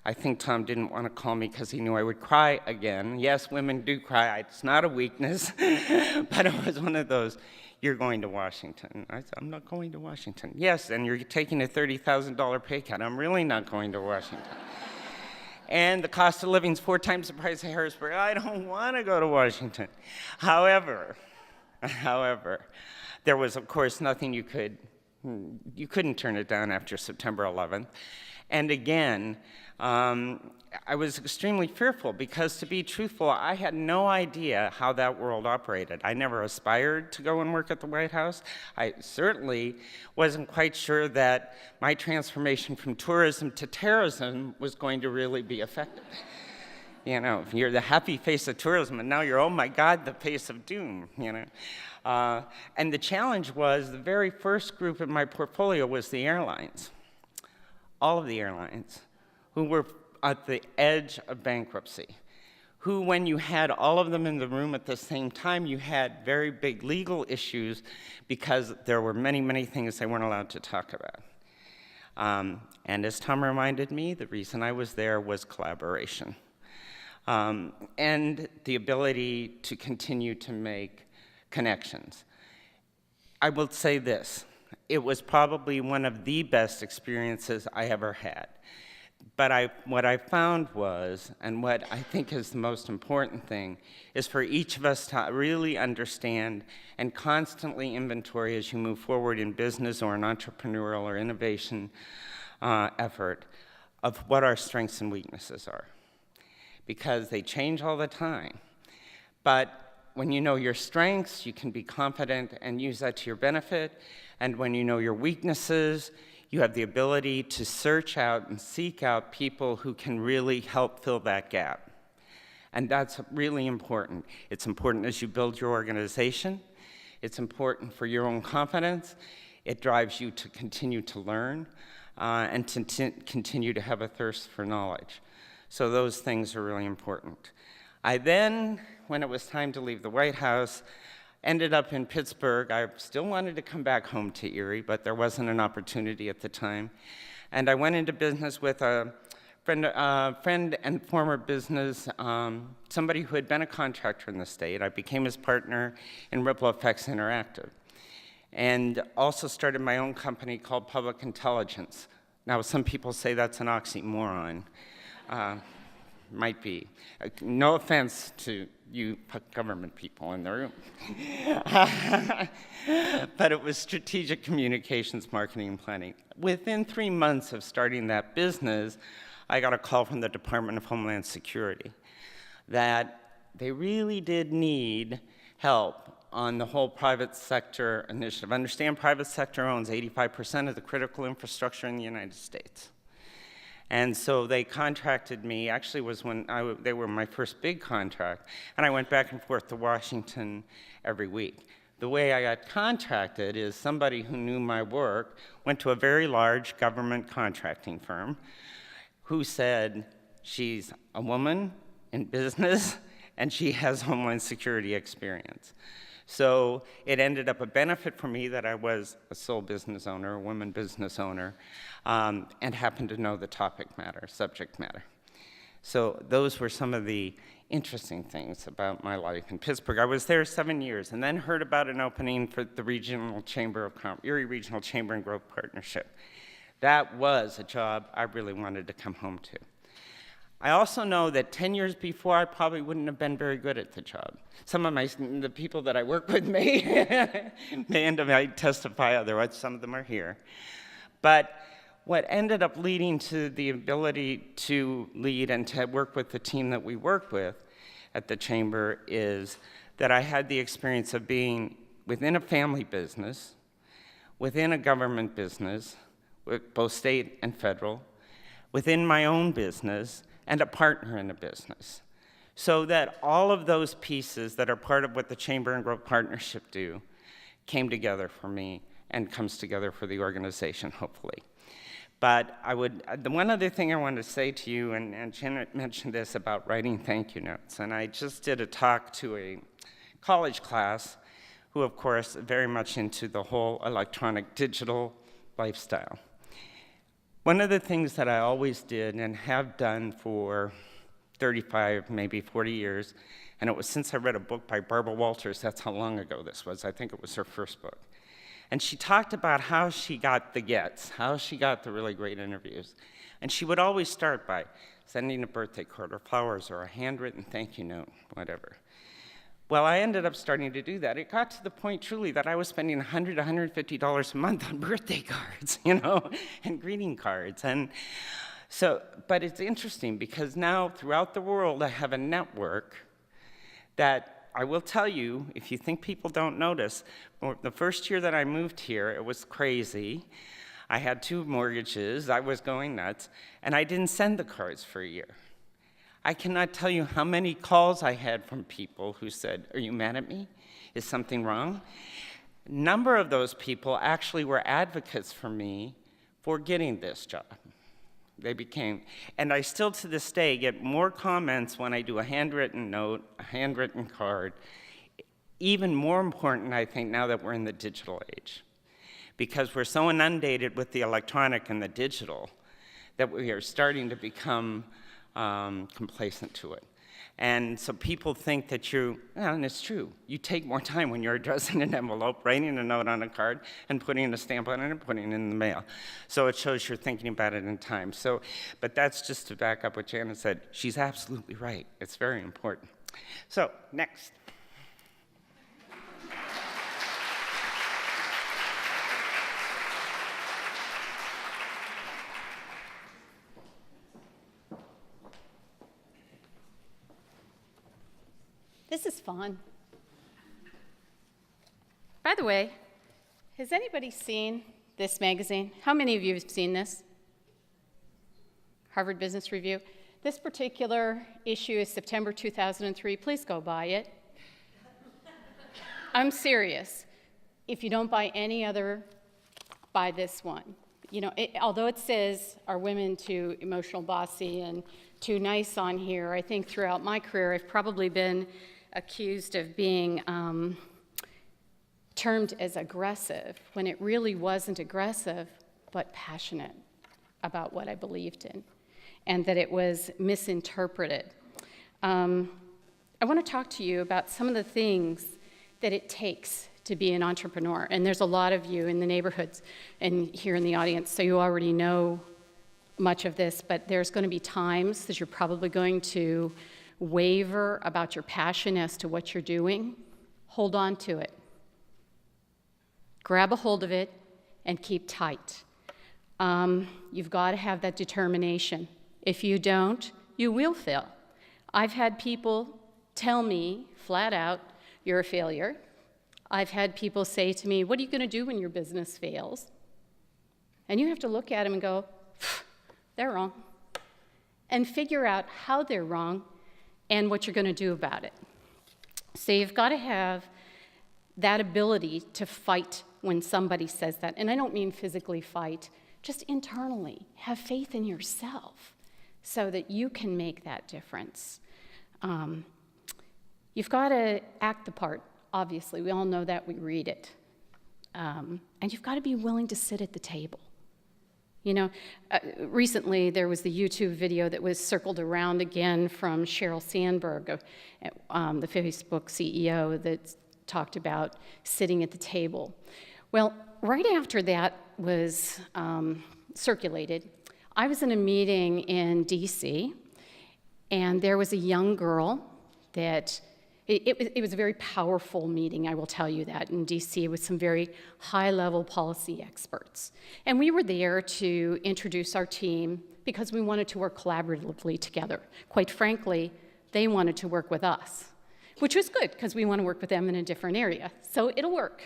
I think Tom didn't want to call me because he knew I would cry again. Yes, women do cry. It's not a weakness, but it was one of those, you're going to Washington. I said, I'm not going to Washington. Yes, and you're taking a $30,000 pay cut. I'm really not going to Washington. And the cost of living is 4 times the price of Harrisburg. I don't want to go to Washington. However, there was, of course, nothing you couldn't turn it down after September 11th. And again, I was extremely fearful because, to be truthful, I had no idea how that world operated. I never aspired to go and work at the White House. I certainly wasn't quite sure that my transformation from tourism to terrorism was going to really be effective. You know, you're the happy face of tourism, and now you're, oh my God, the face of doom, you know. And the challenge was, the very first group in my portfolio was the airlines. All of the airlines, who were at the edge of bankruptcy, who, when you had all of them in the room at the same time, you had very big legal issues because there were many, many things they weren't allowed to talk about. And as Tom reminded me, the reason I was there was collaboration. And the ability to continue to make connections. I will say this. It was probably one of the best experiences I ever had. But what I found was, and what I think is the most important thing, is for each of us to really understand and constantly inventory as you move forward in business or an entrepreneurial or innovation effort of what our strengths and weaknesses are. Because they change all the time. But when you know your strengths, you can be confident and use that to your benefit. And when you know your weaknesses, you have the ability to search out and seek out people who can really help fill that gap. And that's really important. It's important as you build your organization. It's important for your own confidence. It drives you to continue to learn and to continue to have a thirst for knowledge. So those things are really important. I then, when it was time to leave the White House, ended up in Pittsburgh. I still wanted to come back home to Erie, but there wasn't an opportunity at the time. And I went into business with a friend and former business, somebody who had been a contractor in the state. I became his partner in Ripple Effects Interactive. And also started my own company called Public Intelligence. Now, some people say that's an oxymoron. Might be. No offense to you government people in the room. But it was strategic communications, marketing, and planning. Within 3 months of starting that business, I got a call from the Department of Homeland Security that they really did need help on the whole private sector initiative. Understand, private sector owns 85% of the critical infrastructure in the United States. And so they contracted me, actually was when they were my first big contract, and I went back and forth to Washington every week. The way I got contracted is somebody who knew my work went to a very large government contracting firm who said, she's a woman in business and she has Homeland Security experience. So it ended up a benefit for me that I was a sole business owner, a woman business owner, and happened to know the subject matter. So those were some of the interesting things about my life in Pittsburgh. I was there 7 years and then heard about an opening for the Regional Chamber of Erie Regional Chamber and Growth Partnership. That was a job I really wanted to come home to. I also know that 10 years before, I probably wouldn't have been very good at the job. Some of the people that I work with may end up, I testify otherwise, some of them are here. But what ended up leading to the ability to lead and to work with the team that we work with at the Chamber is that I had the experience of being within a family business, within a government business, with both state and federal, within my own business, and a partner in a business. So that all of those pieces that are part of what the Chamber and Growth Partnership do came together for me and comes together for the organization, hopefully. But the one other thing I wanted to say to you, and Janet mentioned this about writing thank you notes, and I just did a talk to a college class who, of course, are very much into the whole electronic digital lifestyle. One of the things that I always did and have done for 35, maybe 40 years, and it was since I read a book by Barbara Walters, that's how long ago this was, I think it was her first book. And she talked about how she got the gets, how she got the really great interviews. And she would always start by sending a birthday card or flowers or a handwritten thank you note, whatever. Well, I ended up starting to do that. It got to the point, truly, that I was spending $100, $150 a month on birthday cards, and greeting cards. And so, but it's interesting because now, throughout the world, I have a network that I will tell you, if you think people don't notice, the first year that I moved here, it was crazy. I had 2 mortgages, I was going nuts, and I didn't send the cards for a year. I cannot tell you how many calls I had from people who said, "Are you mad at me? Is something wrong?" A number of those people actually were advocates for me for getting this job. They became, and I still to this day get more comments when I do a handwritten note, a handwritten card. Even more important, I think, now that we're in the digital age, because we're so inundated with the electronic and the digital that we are starting to become complacent to it. And so people think that and it's true, you take more time when you're addressing an envelope, writing a note on a card, and putting a stamp on it and putting it in the mail. So it shows you're thinking about it in time. So, but that's just to back up what Janet said. She's absolutely right. It's very important. So, next. This is fun. By the way, has anybody seen this magazine? How many of you have seen this? Harvard Business Review. This particular issue is September 2003. Please go buy it. I'm serious. If you don't buy any other, buy this one. Although it says, are women too emotional, bossy, and too nice on here, I think throughout my career I've probably been accused of being termed as aggressive, when it really wasn't aggressive, but passionate about what I believed in, and that it was misinterpreted. I want to talk to you about some of the things that it takes to be an entrepreneur, and there's a lot of you in the neighborhoods and here in the audience, so you already know much of this, but there's going to be times that you're probably going to waver about your passion as to what you're doing. Hold on to it. Grab a hold of it and keep tight. You've got to have that determination. If you don't, you will fail. I've had people tell me flat out, "You're a failure." I've had people say to me, "What are you going to do when your business fails?" And you have to look at them and go, "They're wrong," and figure out how they're wrong and what you're going to do about it. So you've got to have that ability to fight when somebody says that. And I don't mean physically fight, just internally. Have faith in yourself so that you can make that difference. You've got to act the part, obviously. We all know that, we read it. And you've got to be willing to sit at the table. Recently there was the YouTube video that was circled around again from Sheryl Sandberg, the Facebook CEO, that talked about sitting at the table. Well, right after that was circulated, I was in a meeting in DC, And there was a young girl that, it was a very powerful meeting, I will tell you that, in DC with some very high-level policy experts. And we were there to introduce our team because we wanted to work collaboratively together. Quite frankly, they wanted to work with us, which was good because we want to work with them in a different area. So it'll work.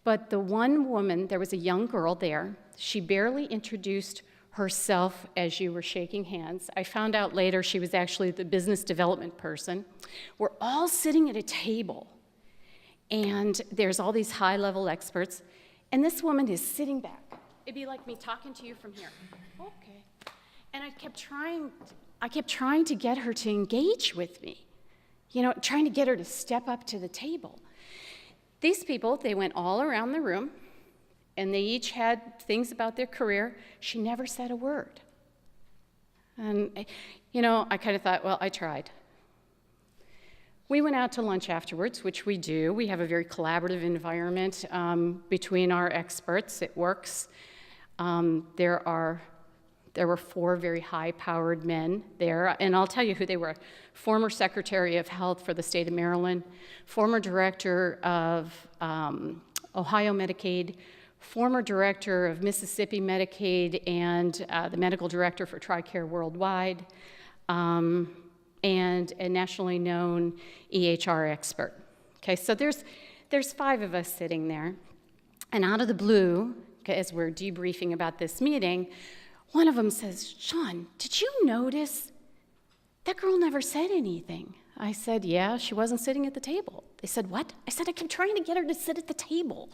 But the one woman, there was a young girl there, she barely introduced herself as you were shaking hands. I found out later she was actually the business development person. We're all sitting at a table, and there's all these high-level experts, and this woman is sitting back. It'd be like me talking to you from here. Okay. And I kept trying to get her to engage with me, you know, trying to get her to step up to the table. These people, they went all around the room, and they each had things about their career. She never said a word. And, you know, I kind of thought, well, I tried. We went out to lunch afterwards, which we do. We have a very collaborative environment between our experts. It works. There were 4 very high-powered men there, and I'll tell you who they were. Former Secretary of Health for the state of Maryland, former Director of Ohio Medicaid, former Director of Mississippi Medicaid, and the Medical Director for TRICARE Worldwide, and a nationally known EHR expert. Okay, so there's 5 of us sitting there, and out of the blue, as we're debriefing about this meeting, one of them says, "Shawn, did you notice that girl never said anything?" I said, "Yeah, she wasn't sitting at the table." They said, "What?" I said, "I kept trying to get her to sit at the table."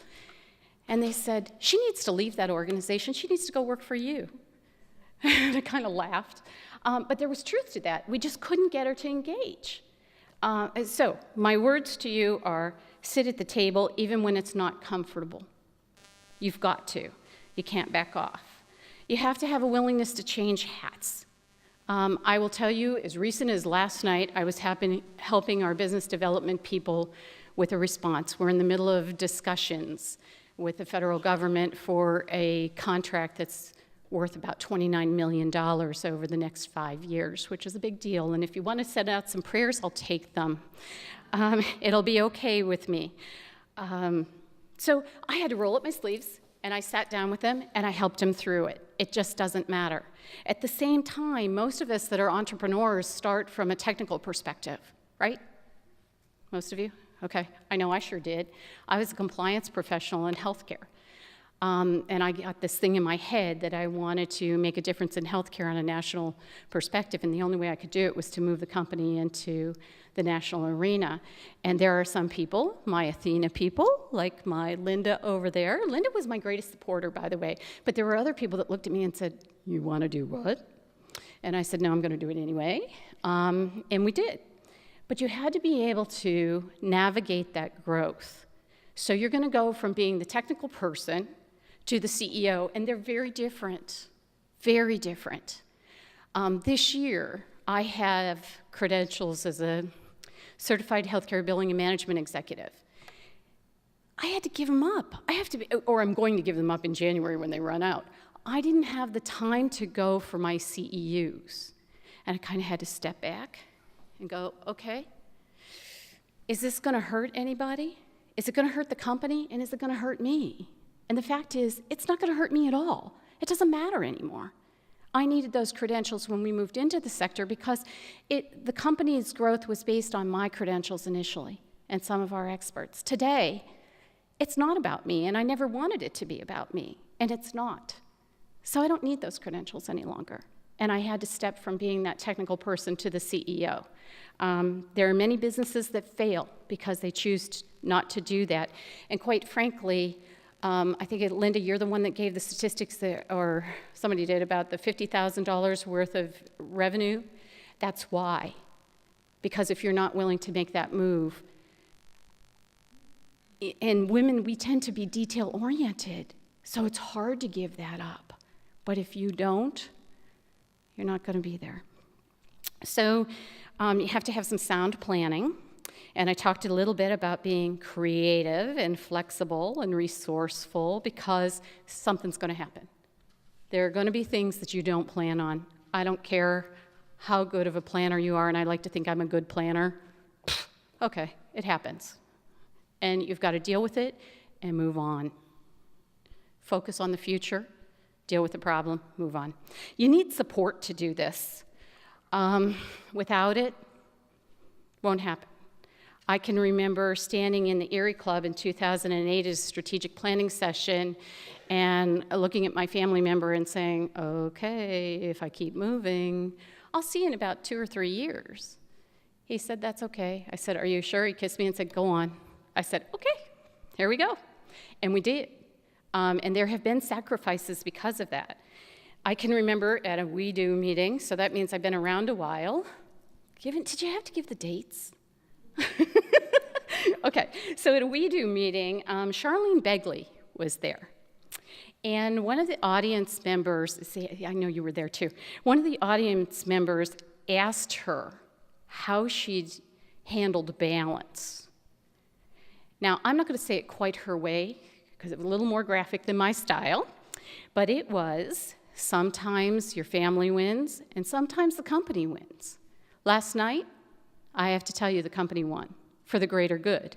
And they said, "She needs to leave that organization. She needs to go work for you." And I kind of laughed. But there was truth to that. We just couldn't get her to engage. So my words to you are, sit at the table even when it's not comfortable. You've got to. You can't back off. You have to have a willingness to change hats. I will tell you, as recent as last night, I was helping our business development people with a response. We're in the middle of discussions with the federal government for a contract that's worth about $29 million over the next 5 years, which is a big deal. And if you want to send out some prayers, I'll take them. It'll be okay with me. So I had to roll up my sleeves, and I sat down with them, and I helped them through it. It just doesn't matter. At the same time, most of us that are entrepreneurs start from a technical perspective, right? Most of you? Okay, I know I sure did. I was a compliance professional in healthcare. And I got this thing in my head that I wanted to make a difference in healthcare on a national perspective, and the only way I could do it was to move the company into the national arena. And there are some people, my ATHENA people, like my Linda over there. Linda was my greatest supporter, by the way, but there were other people that looked at me and said, "You want to do what?" And I said, "No, I'm going to do it anyway." And we did. But you had to be able to navigate that growth. So you're going to go from being the technical person to the CEO, and they're very different, very different. This year, I have credentials as a certified healthcare billing and management executive. I had to give them up. Or I'm going to give them up in January when they run out. I didn't have the time to go for my CEUs. And I kind of had to step back and go, okay, is this going to hurt anybody? Is it going to hurt the company? And is it going to hurt me? And the fact is, it's not going to hurt me at all. It doesn't matter anymore. I needed those credentials when we moved into the sector because the company's growth was based on my credentials initially and some of our experts. Today, it's not about me, and I never wanted it to be about me, and it's not. So I don't need those credentials any longer. And I had to step from being that technical person to the CEO. There are many businesses that fail because they choose not to do that. And quite frankly, I think, Linda, you're the one that gave the statistics, or somebody did, about the $50,000 worth of revenue. That's why. Because if you're not willing to make that move, and women, we tend to be detail-oriented, so it's hard to give that up. But if you don't, you're not going to be there. So you have to have some sound planning. And I talked a little bit about being creative and flexible and resourceful because something's going to happen. There are going to be things that you don't plan on. I don't care how good of a planner you are, and I like to think I'm a good planner. Okay, it happens. And you've got to deal with it and move on. Focus on the future, deal with the problem, move on. You need support to do this. Without it, won't happen. I can remember standing in the Erie Club in 2008 as a strategic planning session and looking at my family member and saying, okay, if I keep moving, I'll see you in about 2 or 3 years. He said, that's okay. I said, are you sure? He kissed me and said, go on. I said, okay, here we go. And we did. And there have been sacrifices because of that. I can remember at a We Do meeting, so that means I've been around a while. Did you have to give the dates? Okay, so at a We Do meeting, Charlene Begley was there. And one of the audience members, see, I know you were there too, one of the audience members asked her how she'd handled balance. Now, I'm not going to say it quite her way, because it was a little more graphic than my style, but it was sometimes your family wins and sometimes the company wins. Last night, I have to tell you the company won for the greater good.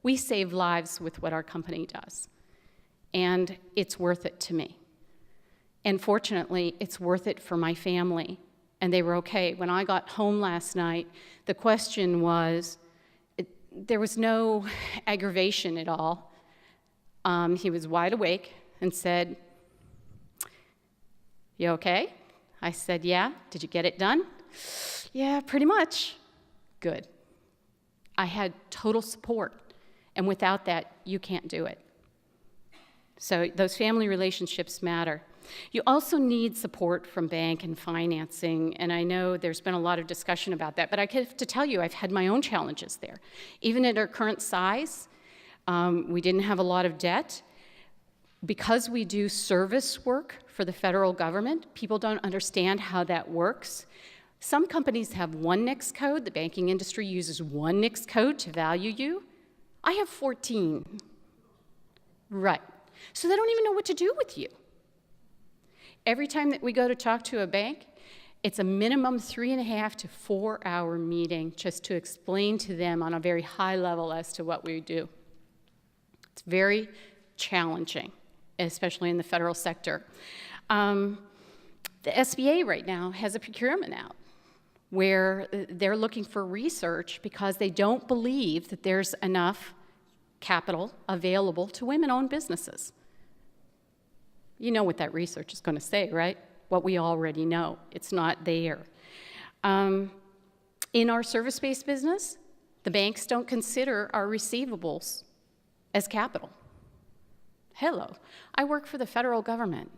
We save lives with what our company does, and it's worth it to me. And fortunately, it's worth it for my family, and they were okay. When I got home last night, the question was, there was no aggravation at all. He was wide awake and said, you okay? I said, yeah. Did you get it done? Yeah, pretty much. Good. I had total support, and without that, you can't do it. So those family relationships matter. You also need support from bank and financing, and I know there's been a lot of discussion about that, but I have to tell you, I've had my own challenges there. Even at our current size, we didn't have a lot of debt. Because we do service work for the federal government, people don't understand how that works. Some companies have one NICS code. The banking industry uses one NICS code to value you. I have 14. Right. So they don't even know what to do with you. Every time that we go to talk to a bank, it's a minimum 3.5 to 4 hour meeting just to explain to them on a very high level as to what we do. It's very challenging, especially in the federal sector. The SBA right now has a procurement out where they're looking for research because they don't believe that there's enough capital available to women-owned businesses. You know what that research is going to say, right? What we already know. It's not there. In our service-based business, the banks don't consider our receivables as capital. Hello, I work for the federal government.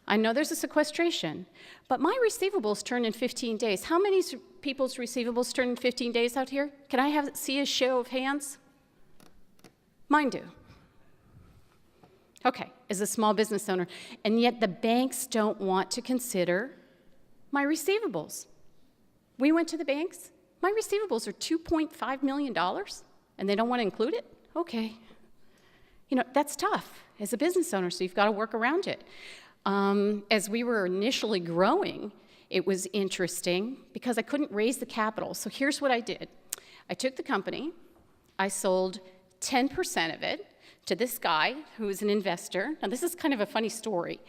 I know there's a sequestration, but my receivables turn in 15 days. How many people's receivables turn in 15 days out here? Can I see a show of hands? Mine do. Okay, as a small business owner, and yet the banks don't want to consider my receivables. We went to the banks, my receivables are $2.5 million, and they don't want to include it? Okay. You know, that's tough as a business owner, so you've got to work around it. As we were initially growing, it was interesting because I couldn't raise the capital. So here's what I did. I took the company, I sold 10% of it to this guy who is an investor. Now this is kind of a funny story.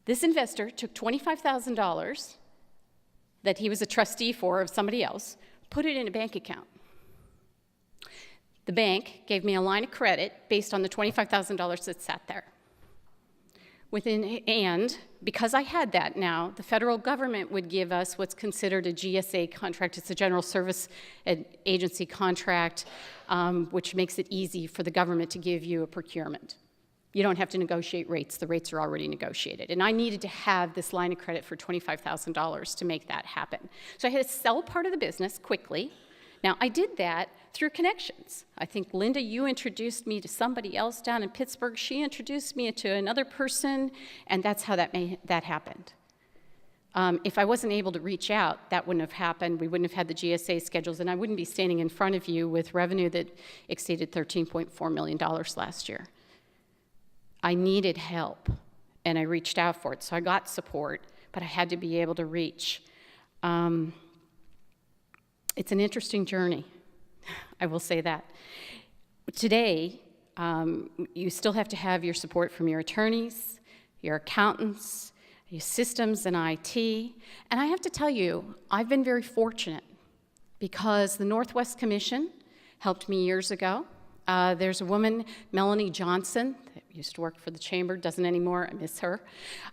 This investor took $25,000 that he was a trustee for of somebody else, put it in a bank account. The bank gave me a line of credit based on the $25,000 that sat there. And because I had that now, the federal government would give us what's considered a GSA contract. It's a General Service Agency contract, which makes it easy for the government to give you a procurement. You don't have to negotiate rates. The rates are already negotiated. And I needed to have this line of credit for $25,000 to make that happen. So I had to sell part of the business quickly. Now, I did that through connections. I think, Linda, you introduced me to somebody else down in Pittsburgh. She introduced me to another person, and that's how that happened. If I wasn't able to reach out, that wouldn't have happened. We wouldn't have had the GSA schedules, and I wouldn't be standing in front of you with revenue that exceeded $13.4 million last year. I needed help, and I reached out for it, so I got support. but I had to be able to reach. It's an interesting journey, I will say that. Today, you still have to have your support from your attorneys, your accountants, your systems and IT. And I have to tell you, I've been very fortunate because the Northwest Commission helped me years ago. There's a woman, Melanie Johnson, that used to work for the chamber, doesn't anymore, I miss her.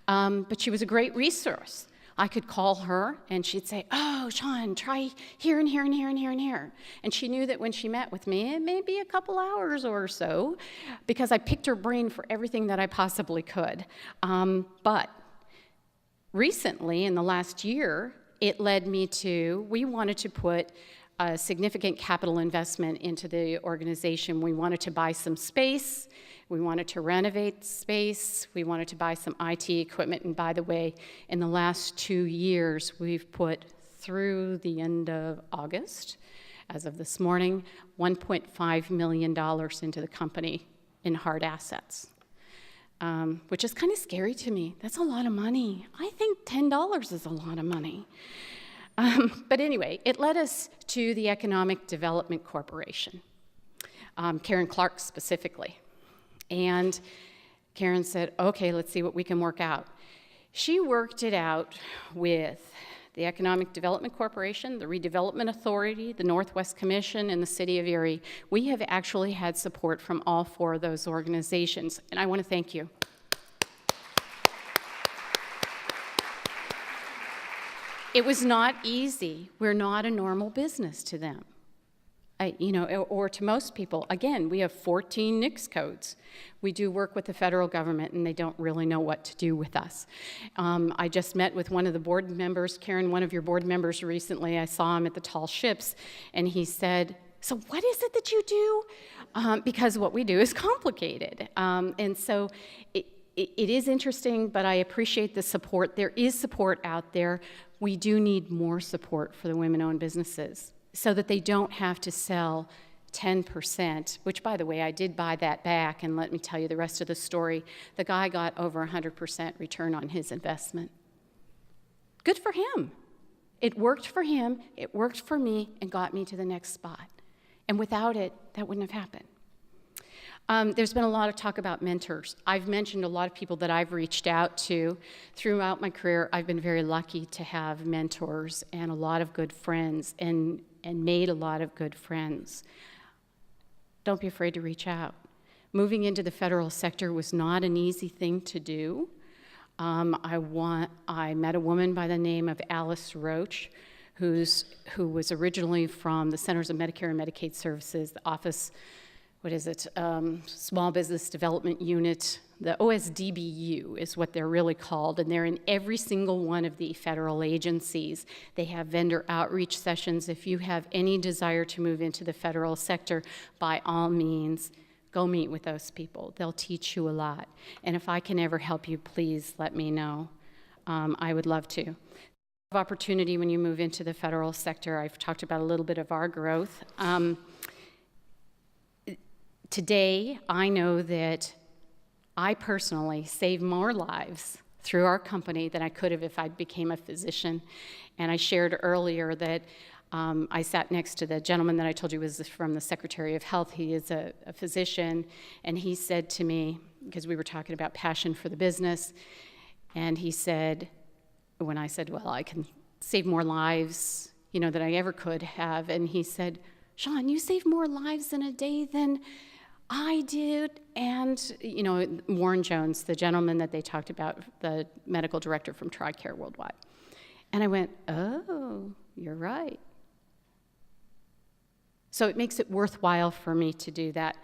But she was a great resource. I could call her and she'd say, oh, Shawn, try here and here and here and here and here. And she knew that when she met with me, it may be a couple hours or so, because I picked her brain for everything that I possibly could. But recently, in the last year, it led me to, we wanted to put a significant capital investment into the organization. We wanted to buy some space. We wanted to renovate space. We wanted to buy some IT equipment. And by the way, in the last 2 years, we've put through the end of August, as of this morning, $1.5 million into the company in hard assets, which is kind of scary to me. That's a lot of money. I think $10 is a lot of money. But anyway, it led us to the Economic Development Corporation, Karen Clark specifically. And Karen said, okay, let's see what we can work out. She worked it out with the Economic Development Corporation, the Redevelopment Authority, the Northwest Commission, and the City of Erie. We have actually had support from all 4 of those organizations, and I want to thank you. It was not easy. We're not a normal business to them. Or to most people. Again, we have 14 NICS codes. We do work with the federal government, and they don't really know what to do with us. I just met with one of the board members, Karen, one of your board members recently. I saw him at the Tall Ships, and he said, so what is it that you do? Because what we do is complicated. And so it is interesting, but I appreciate the support. There is support out there. We do need more support for the women-owned businesses, so that they don't have to sell 10%, which, by the way, I did buy that back, and let me tell you the rest of the story. The guy got over 100% return on his investment. Good for him. It worked for him, it worked for me, and got me to the next spot. And without it, that wouldn't have happened. There's been a lot of talk about mentors. I've mentioned a lot of people that I've reached out to. Throughout my career, I've been very lucky to have mentors and a lot of good friends, and made a lot of good friends. Don't be afraid to reach out. Moving into the federal sector was not an easy thing to do. I met a woman by the name of Alice Roach, who was originally from the Centers of Medicare and Medicaid Services, the Office, Small Business Development Unit. The OSDBU is what they're really called, and they're in every single one of the federal agencies. They have vendor outreach sessions. If you have any desire to move into the federal sector, by all means, go meet with those people. They'll teach you a lot. And if I can ever help you, please let me know. I would love to. Opportunity when you move into the federal sector. I've talked about a little bit of our growth. Today, I know that I personally save more lives through our company than I could have if I became a physician. And I shared earlier that I sat next to the gentleman that I told you was from the Secretary of Health. He is a physician, and he said to me, because we were talking about passion for the business, and he said, when I said, well, I can save more lives, than I ever could have, and he said, Shawn, you save more lives in a day than I did. And, Warren Jones, the gentleman that they talked about, the medical director from TRICARE Worldwide. And I went, oh, you're right. So it makes it worthwhile for me to do that.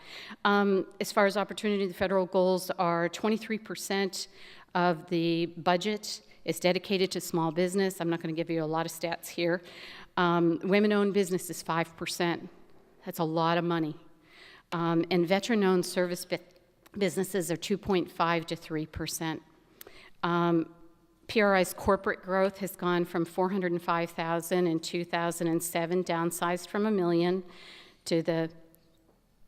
As far as opportunity, the federal goals are 23% of the budget is dedicated to small business. I'm not going to give you a lot of stats here. Women-owned business is 5%. That's a lot of money. And veteran-owned service businesses are 2.5 to 3%. PRI's corporate growth has gone from 405,000 in 2007, downsized from 1 million, to the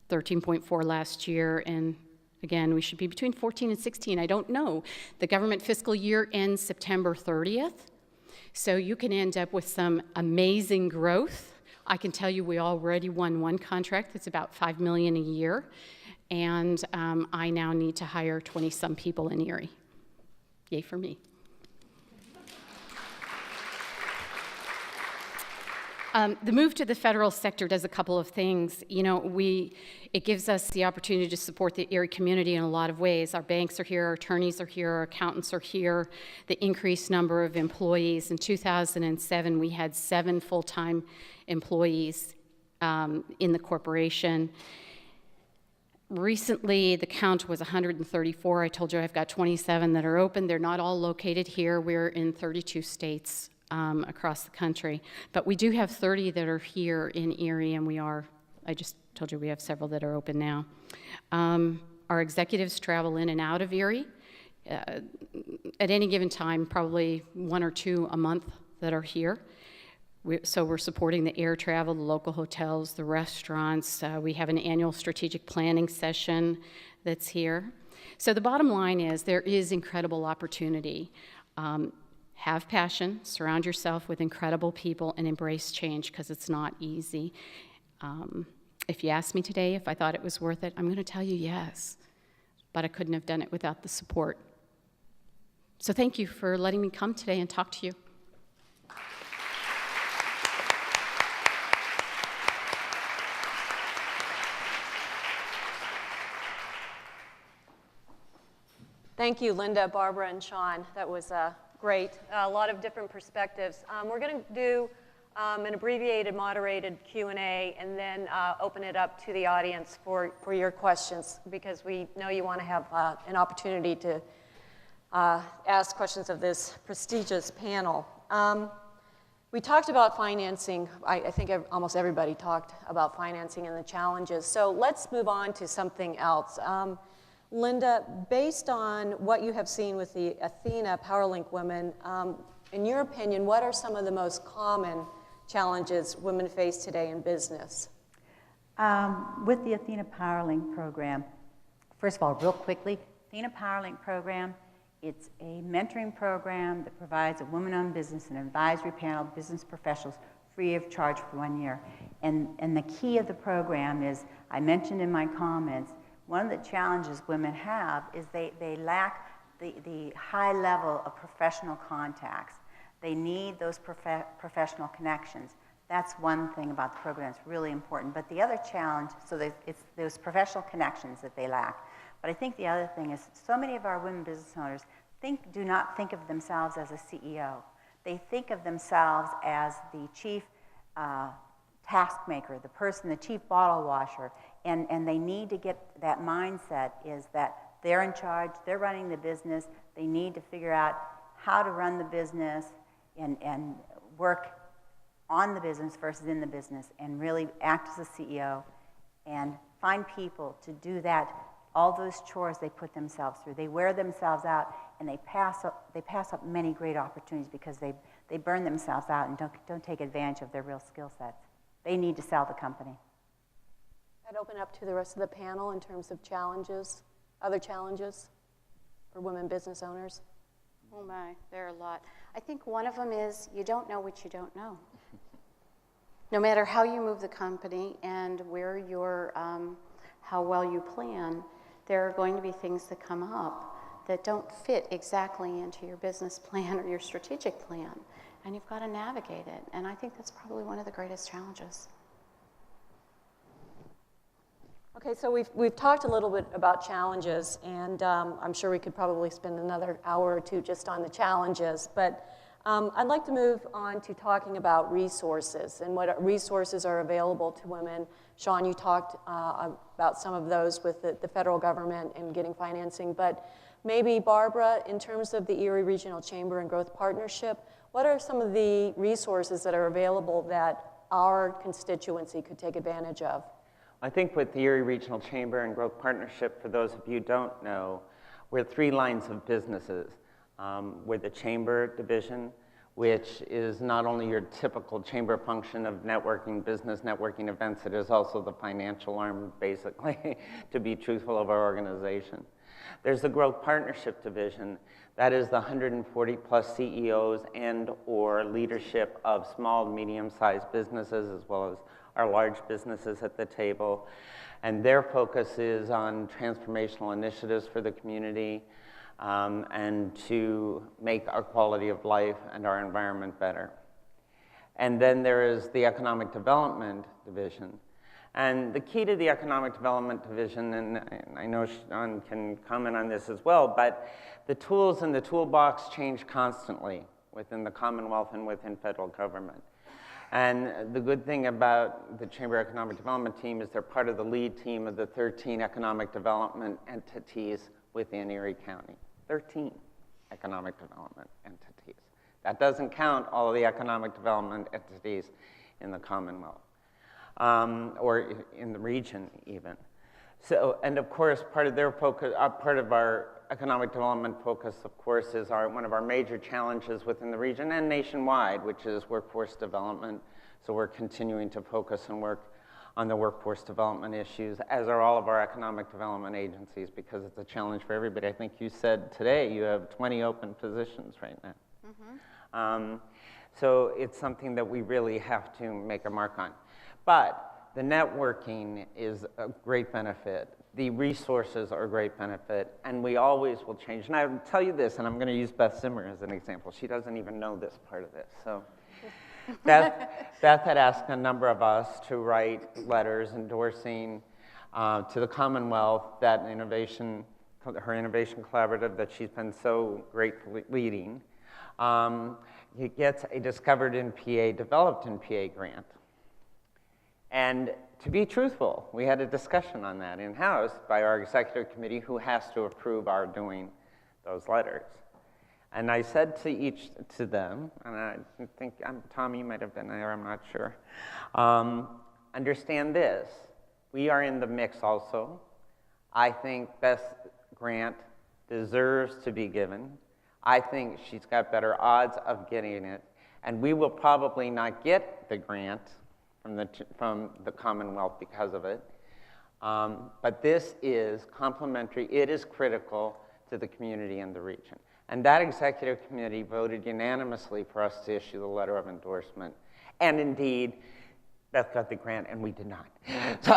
13.4 last year, and Again, we should be between 14 and 16. I don't know. The government fiscal year ends September 30th, so you can end up with some amazing growth. I can tell you we already won one contract that's about $5 million a year, and I now need to hire 20-some people in Erie. Yay for me. The move to the federal sector does a couple of things. You know, it gives us the opportunity to support the Erie community in a lot of ways. Our banks are here, our attorneys are here, our accountants are here, the increased number of employees. In 2007, we had 7 full-time employees in the corporation. Recently, the count was 134. I told you I've got 27 that are open. They're not all located here. We're in 32 states. Across the country. But we do have 30 that are here in Erie, and I just told you we have several that are open now. Our executives travel in and out of Erie. At any given time, probably 1 or 2 a month that are here. So we're supporting the air travel, the local hotels, the restaurants. We have an annual strategic planning session that's here. So the bottom line is there is incredible opportunity. Have passion, surround yourself with incredible people, and embrace change, because it's not easy. If you asked me today if I thought it was worth it, I'm going to tell you yes, but I couldn't have done it without the support. So thank you for letting me come today and talk to you. Thank you, Linda, Barbara, and Shawn. That was great. A lot of different perspectives. We're going to do an abbreviated, moderated Q&A, and then open it up to the audience for your questions, because we know you want to have an opportunity to ask questions of this prestigious panel. We talked about financing. I think almost everybody talked about financing and the challenges. So let's move on to something else. Linda, based on what you have seen with the ATHENA PowerLink women, in your opinion, what are some of the most common challenges women face today in business? With the ATHENA PowerLink program, first of all, real quickly, ATHENA PowerLink program, it's a mentoring program that provides a woman-owned business and advisory panel of business professionals free of charge for 1 year. And the key of the program is, I mentioned in my comments, one of the challenges women have is they lack the high level of professional contacts. They need those professional connections. That's one thing about the program that's really important. But the other challenge, it's those professional connections that they lack. But I think the other thing is, so many of our women business owners do not think of themselves as a CEO. They think of themselves as the chief task maker, the chief bottle washer, and they need to get that mindset is that they're in charge, they're running the business, they need to figure out how to run the business and work on the business versus in the business, and really act as a CEO and find people to do that, all those chores they put themselves through. They wear themselves out, and they pass up many great opportunities because they burn themselves out and don't take advantage of their real skill sets. They need to sell the company. I'd open up to the rest of the panel in terms of challenges, other challenges for women business owners. Oh my, there are a lot. I think one of them is you don't know what you don't know. No matter how you move the company and where you're, how well you plan, there are going to be things that come up that don't fit exactly into your business plan or your strategic plan, and you've got to navigate it. And I think that's probably one of the greatest challenges. Okay, so we've talked a little bit about challenges, and I'm sure we could probably spend another hour or two just on the challenges, but I'd like to move on to talking about resources and what resources are available to women. Shawn, you talked about some of those with the federal government and getting financing, but maybe Barbara, in terms of the Erie Regional Chamber and Growth Partnership, what are some of the resources that are available that our constituency could take advantage of? I think with the Erie Regional Chamber and Growth Partnership, for those of you who don't know, we're 3 lines of businesses. We're the chamber division, which is not only your typical chamber function of networking, business networking events, it is also the financial arm, basically, to be truthful, of our organization. There's the Growth Partnership Division. That is the 140 plus CEOs and or leadership of small, medium-sized businesses, as well as our large businesses at the table. And their focus is on transformational initiatives for the community, and to make our quality of life and our environment better. And then there is the Economic Development Division. And the key to the Economic Development Division, and I know Shawn can comment on this as well, but the tools in the toolbox change constantly within the Commonwealth and within federal government. And the good thing about the Chamber Economic Development team is they're part of the lead team of the 13 economic development entities within Erie County. 13 economic development entities. That doesn't count all of the economic development entities in the Commonwealth, or in the region even. So, and of course, part of their focus, part of our economic development focus, of course, is one of our major challenges within the region and nationwide, which is workforce development. So we're continuing to focus and work on the workforce development issues, as are all of our economic development agencies, because it's a challenge for everybody. I think you said today you have 20 open positions right now. Mm-hmm. So it's something that we really have to make a mark on. But the networking is a great benefit. The resources are a great benefit, and we always will change. And I'll tell you this, and I'm going to use Beth Zimmer as an example. She doesn't even know this part of this. So Beth had asked a number of us to write letters endorsing to the Commonwealth that her innovation collaborative that she's been so great leading. It gets a Discovered in PA, Developed in PA grant. And to be truthful, we had a discussion on that in-house by our executive committee, who has to approve our doing those letters. And I said to them, and I think, Tom, you might have been there, I'm not sure. Understand this, we are in the mix also. I think Beth's grant deserves to be given. I think she's got better odds of getting it, and we will probably not get the grant from the Commonwealth because of it. But this is complementary, it is critical to the community and the region. And that executive committee voted unanimously for us to issue the letter of endorsement. And indeed, Beth got the grant and we did not. So,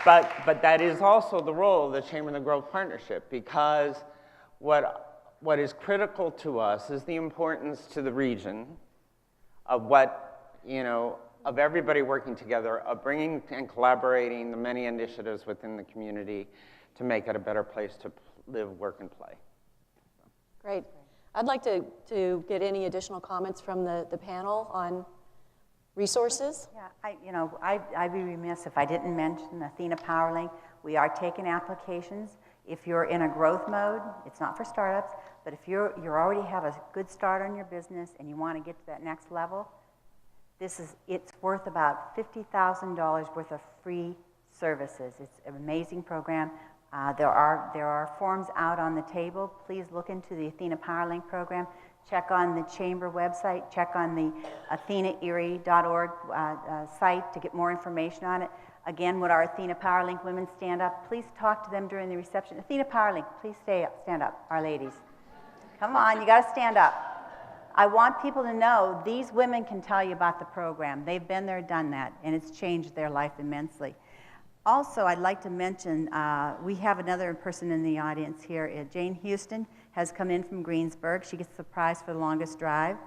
but that is also the role of the Chamber and the Growth Partnership, because what is critical to us is the importance to the region of of everybody working together, of bringing and collaborating the many initiatives within the community to make it a better place to live, work, and play. Great. I'd like to get any additional comments from the panel on resources. Yeah, I'd be remiss if I didn't mention ATHENA PowerLink. We are taking applications. If you're in a growth mode, it's not for startups, but if you already have a good start on your business and you want to get to that next level, it's worth about $50,000 worth of free services. It's an amazing program. There are forms out on the table. Please look into the ATHENA PowerLink program. Check on the Chamber website. Check on the ATHENAErie.org site to get more information on it. Again, would our ATHENA PowerLink women stand up? Please talk to them during the reception. ATHENA PowerLink, please stand up, our ladies. Come on, you got to stand up. I want people to know these women can tell you about the program. They've been there, done that, and it's changed their life immensely. Also, I'd like to mention, we have another person in the audience here. Jane Houston has come in from Greensburg. She gets the prize for the longest drive.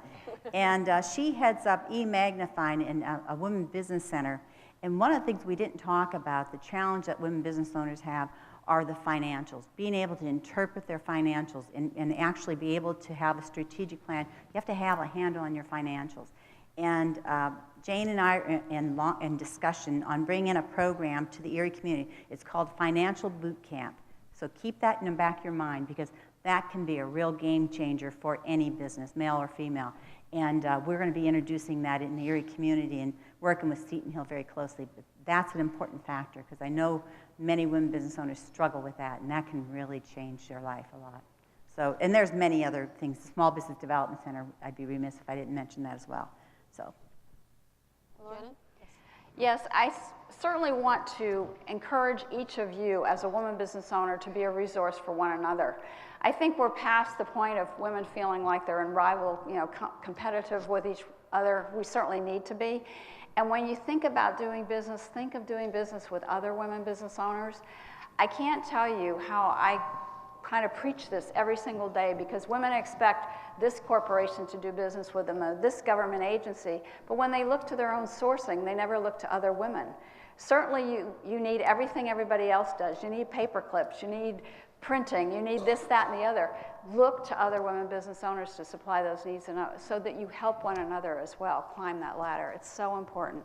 And she heads up e-magnifying in a women's business center. And one of the things we didn't talk about, the challenge that women business owners have, are the financials, being able to interpret their financials and actually be able to have a strategic plan. You have to have a handle on your financials. And Jane and I are in discussion on bringing in a program to the Erie community. It's called Financial Boot Camp. So keep that in the back of your mind, because that can be a real game changer for any business, male or female. And we're going to be introducing that in the Erie community and working with Seton Hill very closely. But that's an important factor, because I know many women business owners struggle with that, and that can really change their life a lot. So, and there's many other things. The Small Business Development Center, I'd be remiss if I didn't mention that as well. So. Janet? Yes, I certainly want to encourage each of you as a woman business owner to be a resource for one another. I think we're past the point of women feeling like they're in rival, competitive with each other. We certainly need to be. And when you think about doing business, think of doing business with other women business owners. I can't tell you how I kind of preach this every single day, because women expect this corporation to do business with them, this government agency, but when they look to their own sourcing, they never look to other women. Certainly you need everything everybody else does. You need paper clips, you need printing, you need this, that, and the other. Look to other women business owners to supply those needs, and so that you help one another as well climb that ladder. It's so important.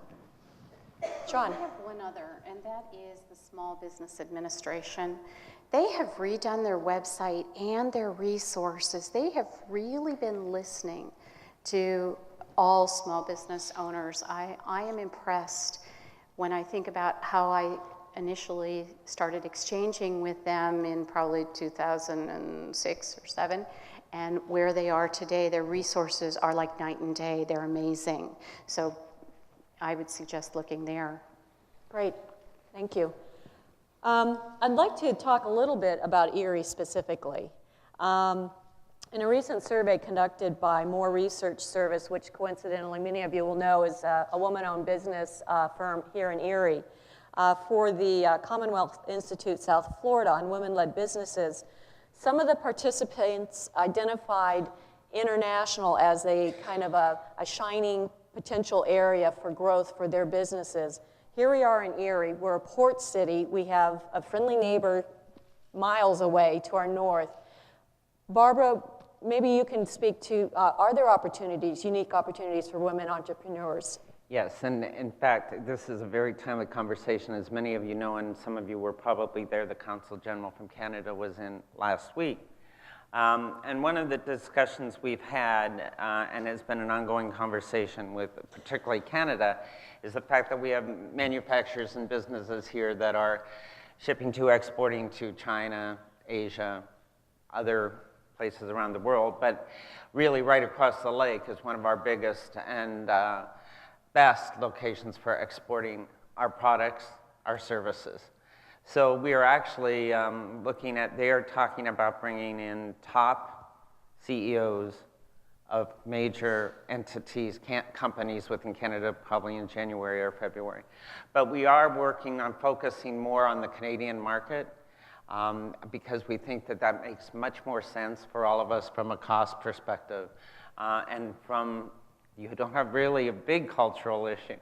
Shawn? I have one other, and that is the Small Business Administration. They have redone their website and their resources. They have really been listening to all small business owners. I am impressed when I think about how I initially started exchanging with them in probably 2006 or 7, and where they are today. Their resources are like night and day. They're amazing. So I would suggest looking there. Great, thank you. I'd like to talk a little bit about Erie specifically. In a recent survey conducted by More Research Service, which coincidentally many of you will know is a woman-owned business firm here in Erie, for the Commonwealth Institute South Florida on women-led businesses, some of the participants identified international as a kind of a shining potential area for growth for their businesses. Here we are in Erie. We're a port city. We have a friendly neighbor miles away to our north. Barbara, maybe you can speak to, are there opportunities, unique opportunities for women entrepreneurs? Yes, and in fact, this is a very timely conversation. As many of you know, and some of you were probably there, the Consul General from Canada was in last week. And one of the discussions we've had, and has been an ongoing conversation with particularly Canada, is the fact that we have manufacturers and businesses here that are shipping to, exporting to China, Asia, other places around the world, but really right across the lake is one of our biggest and best locations for exporting our products, our services. So we are actually looking at, they are talking about bringing in top CEOs of major entities, companies within Canada, probably in January or February. But we are working on focusing more on the Canadian market because we think that that makes much more sense for all of us from a cost perspective. And from, you don't have really a big cultural issue.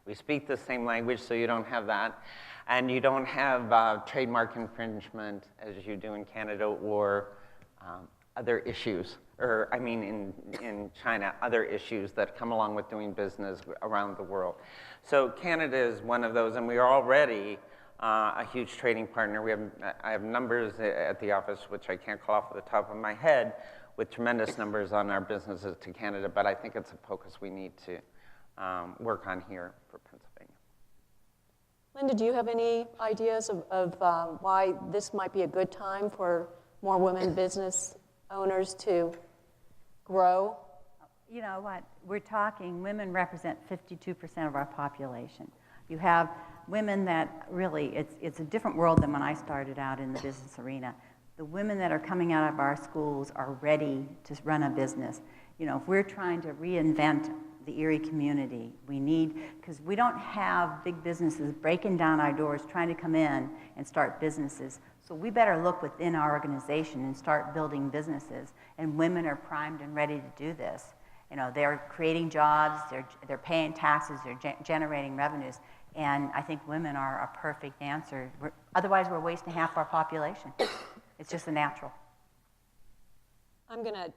We speak the same language, so you don't have that. And you don't have trademark infringement as you do in Canada or other issues, or I mean in China, other issues that come along with doing business around the world. So Canada is one of those, and we are already a huge trading partner. I have numbers at the office, which I can't call off the top of my head, with tremendous numbers on our businesses to Canada, but I think it's a focus we need to work on here for Pennsylvania. Linda, do you have any ideas of why this might be a good time for more women business owners to grow? You know what? We're talking, women represent 52% of our population. You have women that really, it's a different world than when I started out in the business arena. The women that are coming out of our schools are ready to run a business. You know, if we're trying to reinvent the Erie community, we need, because we don't have big businesses breaking down our doors, trying to come in and start businesses. So we better look within our organization and start building businesses. And women are primed and ready to do this. You know, they're creating jobs, they're paying taxes, they're generating revenues. And I think women are a perfect answer. Otherwise, we're wasting half our population. It's just a natural. I'm going to,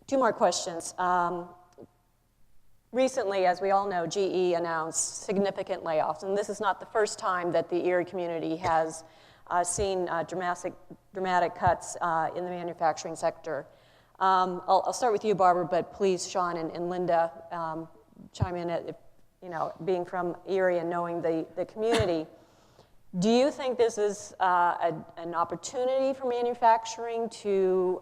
2 more questions. Recently, as we all know, GE announced significant layoffs, and this is not the first time that the Erie community has seen dramatic cuts in the manufacturing sector. I'll start with you, Barbara, but please, Shawn and Linda, chime in, if, you know, being from Erie and knowing the community. Do you think this is an opportunity for manufacturing to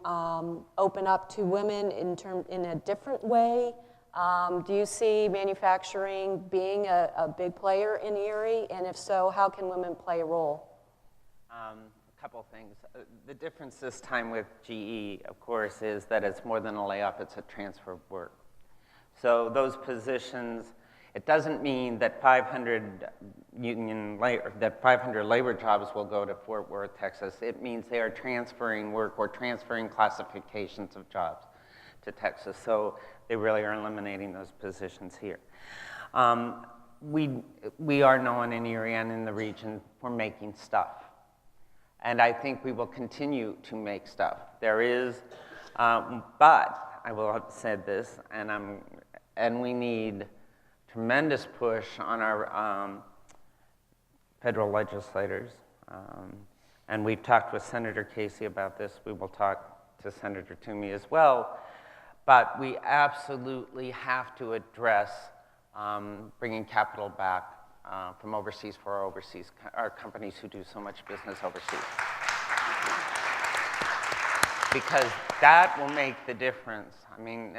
open up to women in a different way? Do you see manufacturing being a big player in Erie? And if so, how can women play a role? A couple things. The difference this time with GE, of course, is that it's more than a layoff, it's a transfer of work. So those positions, it doesn't mean that 500 labor jobs will go to Fort Worth, Texas. It means they are transferring work or transferring classifications of jobs to Texas. So they really are eliminating those positions here. We are known in Erie and in the region for making stuff. And I think we will continue to make stuff. There is, but I will have said this, and we need tremendous push on our federal legislators. And we've talked with Senator Casey about this. We will talk to Senator Toomey as well. But we absolutely have to address bringing capital back from overseas for our companies who do so much business overseas. Because that will make the difference. I mean,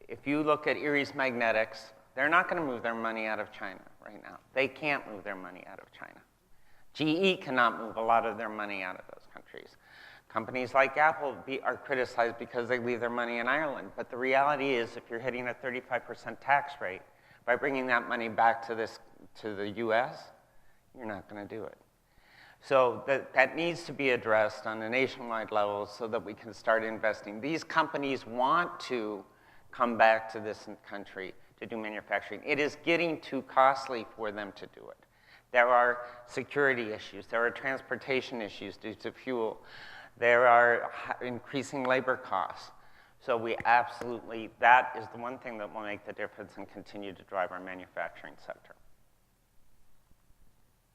if you look at Erie's Magnetics, they're not going to move their money out of China right now. They can't move their money out of China. GE cannot move a lot of their money out of those countries. Companies like Apple are criticized because they leave their money in Ireland. But the reality is, if you're hitting a 35% tax rate, by bringing that money back to the US, you're not going to do it. So that needs to be addressed on a nationwide level so that we can start investing. These companies want to come back to this country to do manufacturing. It is getting too costly for them to do it. There are security issues. There are transportation issues due to fuel. There are increasing labor costs. So we absolutely, that is the one thing that will make the difference and continue to drive our manufacturing sector.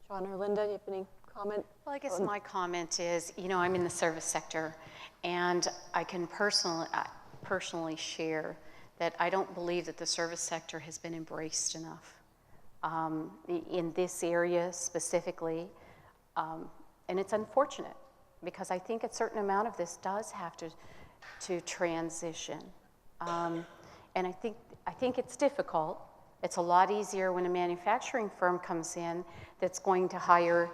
Shawn or Linda, do you have any comment? Well, I guess my comment is, you know, I'm in the service sector, and I can personally share that I don't believe that the service sector has been embraced enough in this area specifically, and it's unfortunate because I think a certain amount of this does have to transition, and I think it's difficult. It's a lot easier when a manufacturing firm comes in that's going to hire,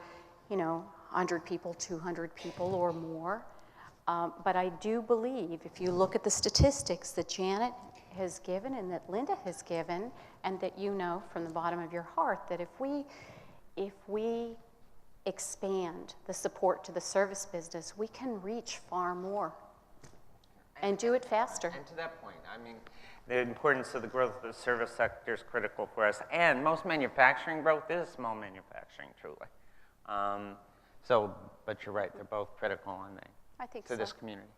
you know, 100 people, 200 people or more. But I do believe, if you look at the statistics that Janet has given and that Linda has given, and that you know from the bottom of your heart, that if we expand the support to the service business, we can reach far more and do it faster. And to that point, I mean, the importance of the growth of the service sector is critical for us. And most manufacturing growth is small manufacturing, truly. But you're right, they're both critical, aren't they? I think to so. this community.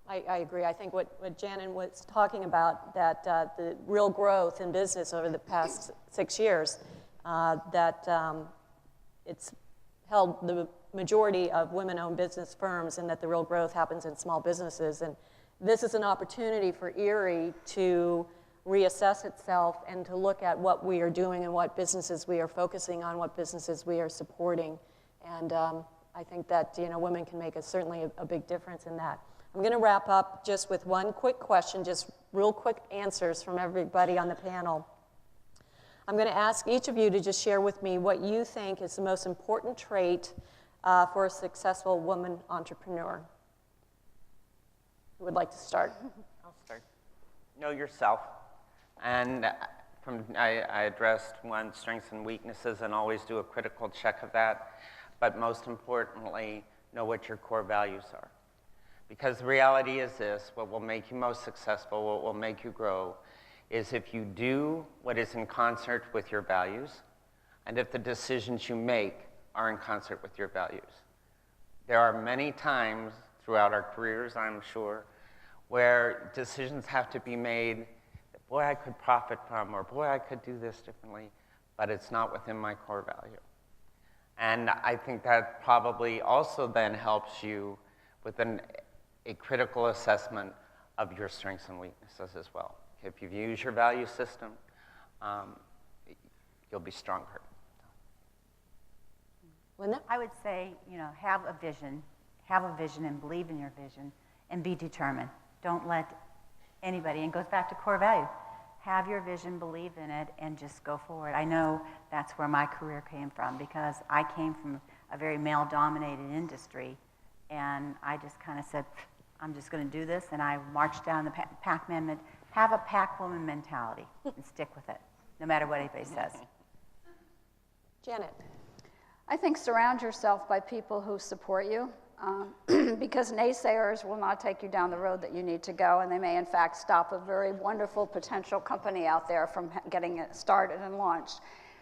I agree. I think what Janet was talking about, that the real growth in business over the past 6 years, it's held the majority of women-owned business firms, and that the real growth happens in small businesses. And this is an opportunity for Erie to reassess itself and to look at what we are doing and what businesses we are focusing on, what businesses we are supporting. And I think that, you know, women can make certainly a big difference in that. I'm going to wrap up just with one quick question, just real quick answers from everybody on the panel. I'm going to ask each of you to just share with me what you think is the most important trait for a successful woman entrepreneur. Who would like to start? I'll start. Know yourself. And I addressed one, strengths and weaknesses, and always do a critical check of that. But most importantly, know what your core values are. Because the reality is this, what will make you most successful, what will make you grow, is if you do what is in concert with your values, and if the decisions you make are in concert with your values. There are many times throughout our careers, I'm sure, where decisions have to be made that, boy, I could profit from, or boy, I could do this differently, but it's not within my core value. And I think that probably also then helps you with a critical assessment of your strengths and weaknesses as well. If you use your value system, you'll be stronger. Linda? I would say, have a vision and believe in your vision and be determined. Don't let anybody, and it goes back to core value, have your vision, believe in it, and just go forward. I know that's where my career came from because I came from a very male-dominated industry, and I just kind of said, I'm just going to do this, and I marched down the pack man, have a pack woman mentality and stick with it, no matter what anybody says. Janet? I think surround yourself by people who support you, because naysayers will not take you down the road that you need to go, and they may in fact stop a very wonderful potential company out there from getting it started and launched.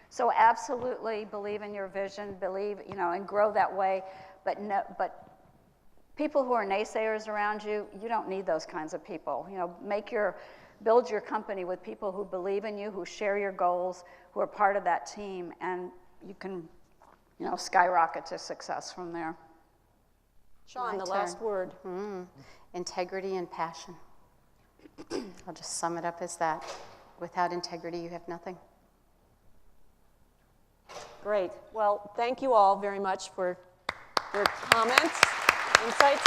So absolutely believe in your vision, believe, and grow that way, but people who are naysayers around you, you don't need those kinds of people. Build your company with people who believe in you, who share your goals, who are part of that team, and you can skyrocket to success from there. Shawn, My the last turn. word. Integrity and passion. I'll just sum it up as that. Without integrity, you have nothing. Great. Well, thank you all very much for your comments, insights.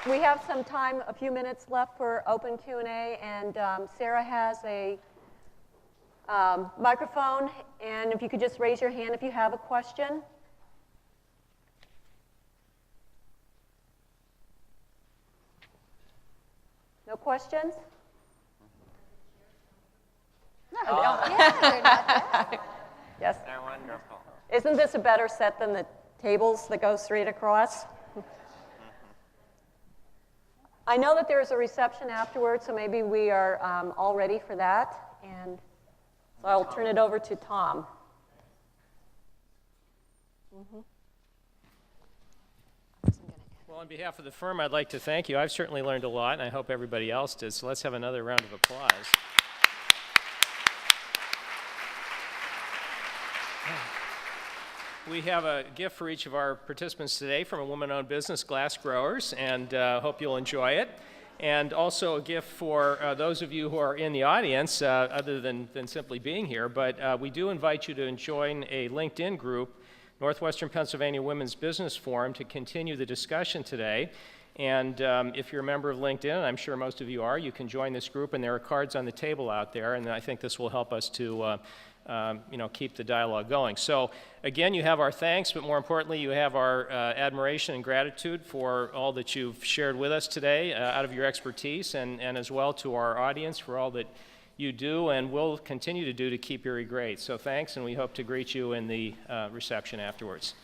We have some time, a few minutes left for open Q&A, and Sarah has a microphone, and if you could just raise your hand if you have a question. No questions? Yes. They're wonderful. Isn't this a better set than the tables that go straight across? I know that there's a reception afterwards, so maybe we are all ready for that. And so I'll turn it over to Tom. Well, on behalf of the firm, I'd like to thank you. I've certainly learned a lot, and I hope everybody else did. So let's have another round of applause. We have a gift for each of our participants today from a woman-owned business, Glass Growers, and hope you'll enjoy it. And also a gift for those of you who are in the audience, other than simply being here, but we do invite you to join a LinkedIn group, Northwestern Pennsylvania Women's Business Forum, to continue the discussion today. And if you're a member of LinkedIn, and I'm sure most of you are, you can join this group, and there are cards on the table out there, and I think this will help us to keep the dialogue going. So again, you have our thanks, but more importantly, you have our admiration and gratitude for all that you've shared with us today out of your expertise, and as well to our audience for all that you do and will continue to do to keep Erie great. So thanks, and we hope to greet you in the reception afterwards.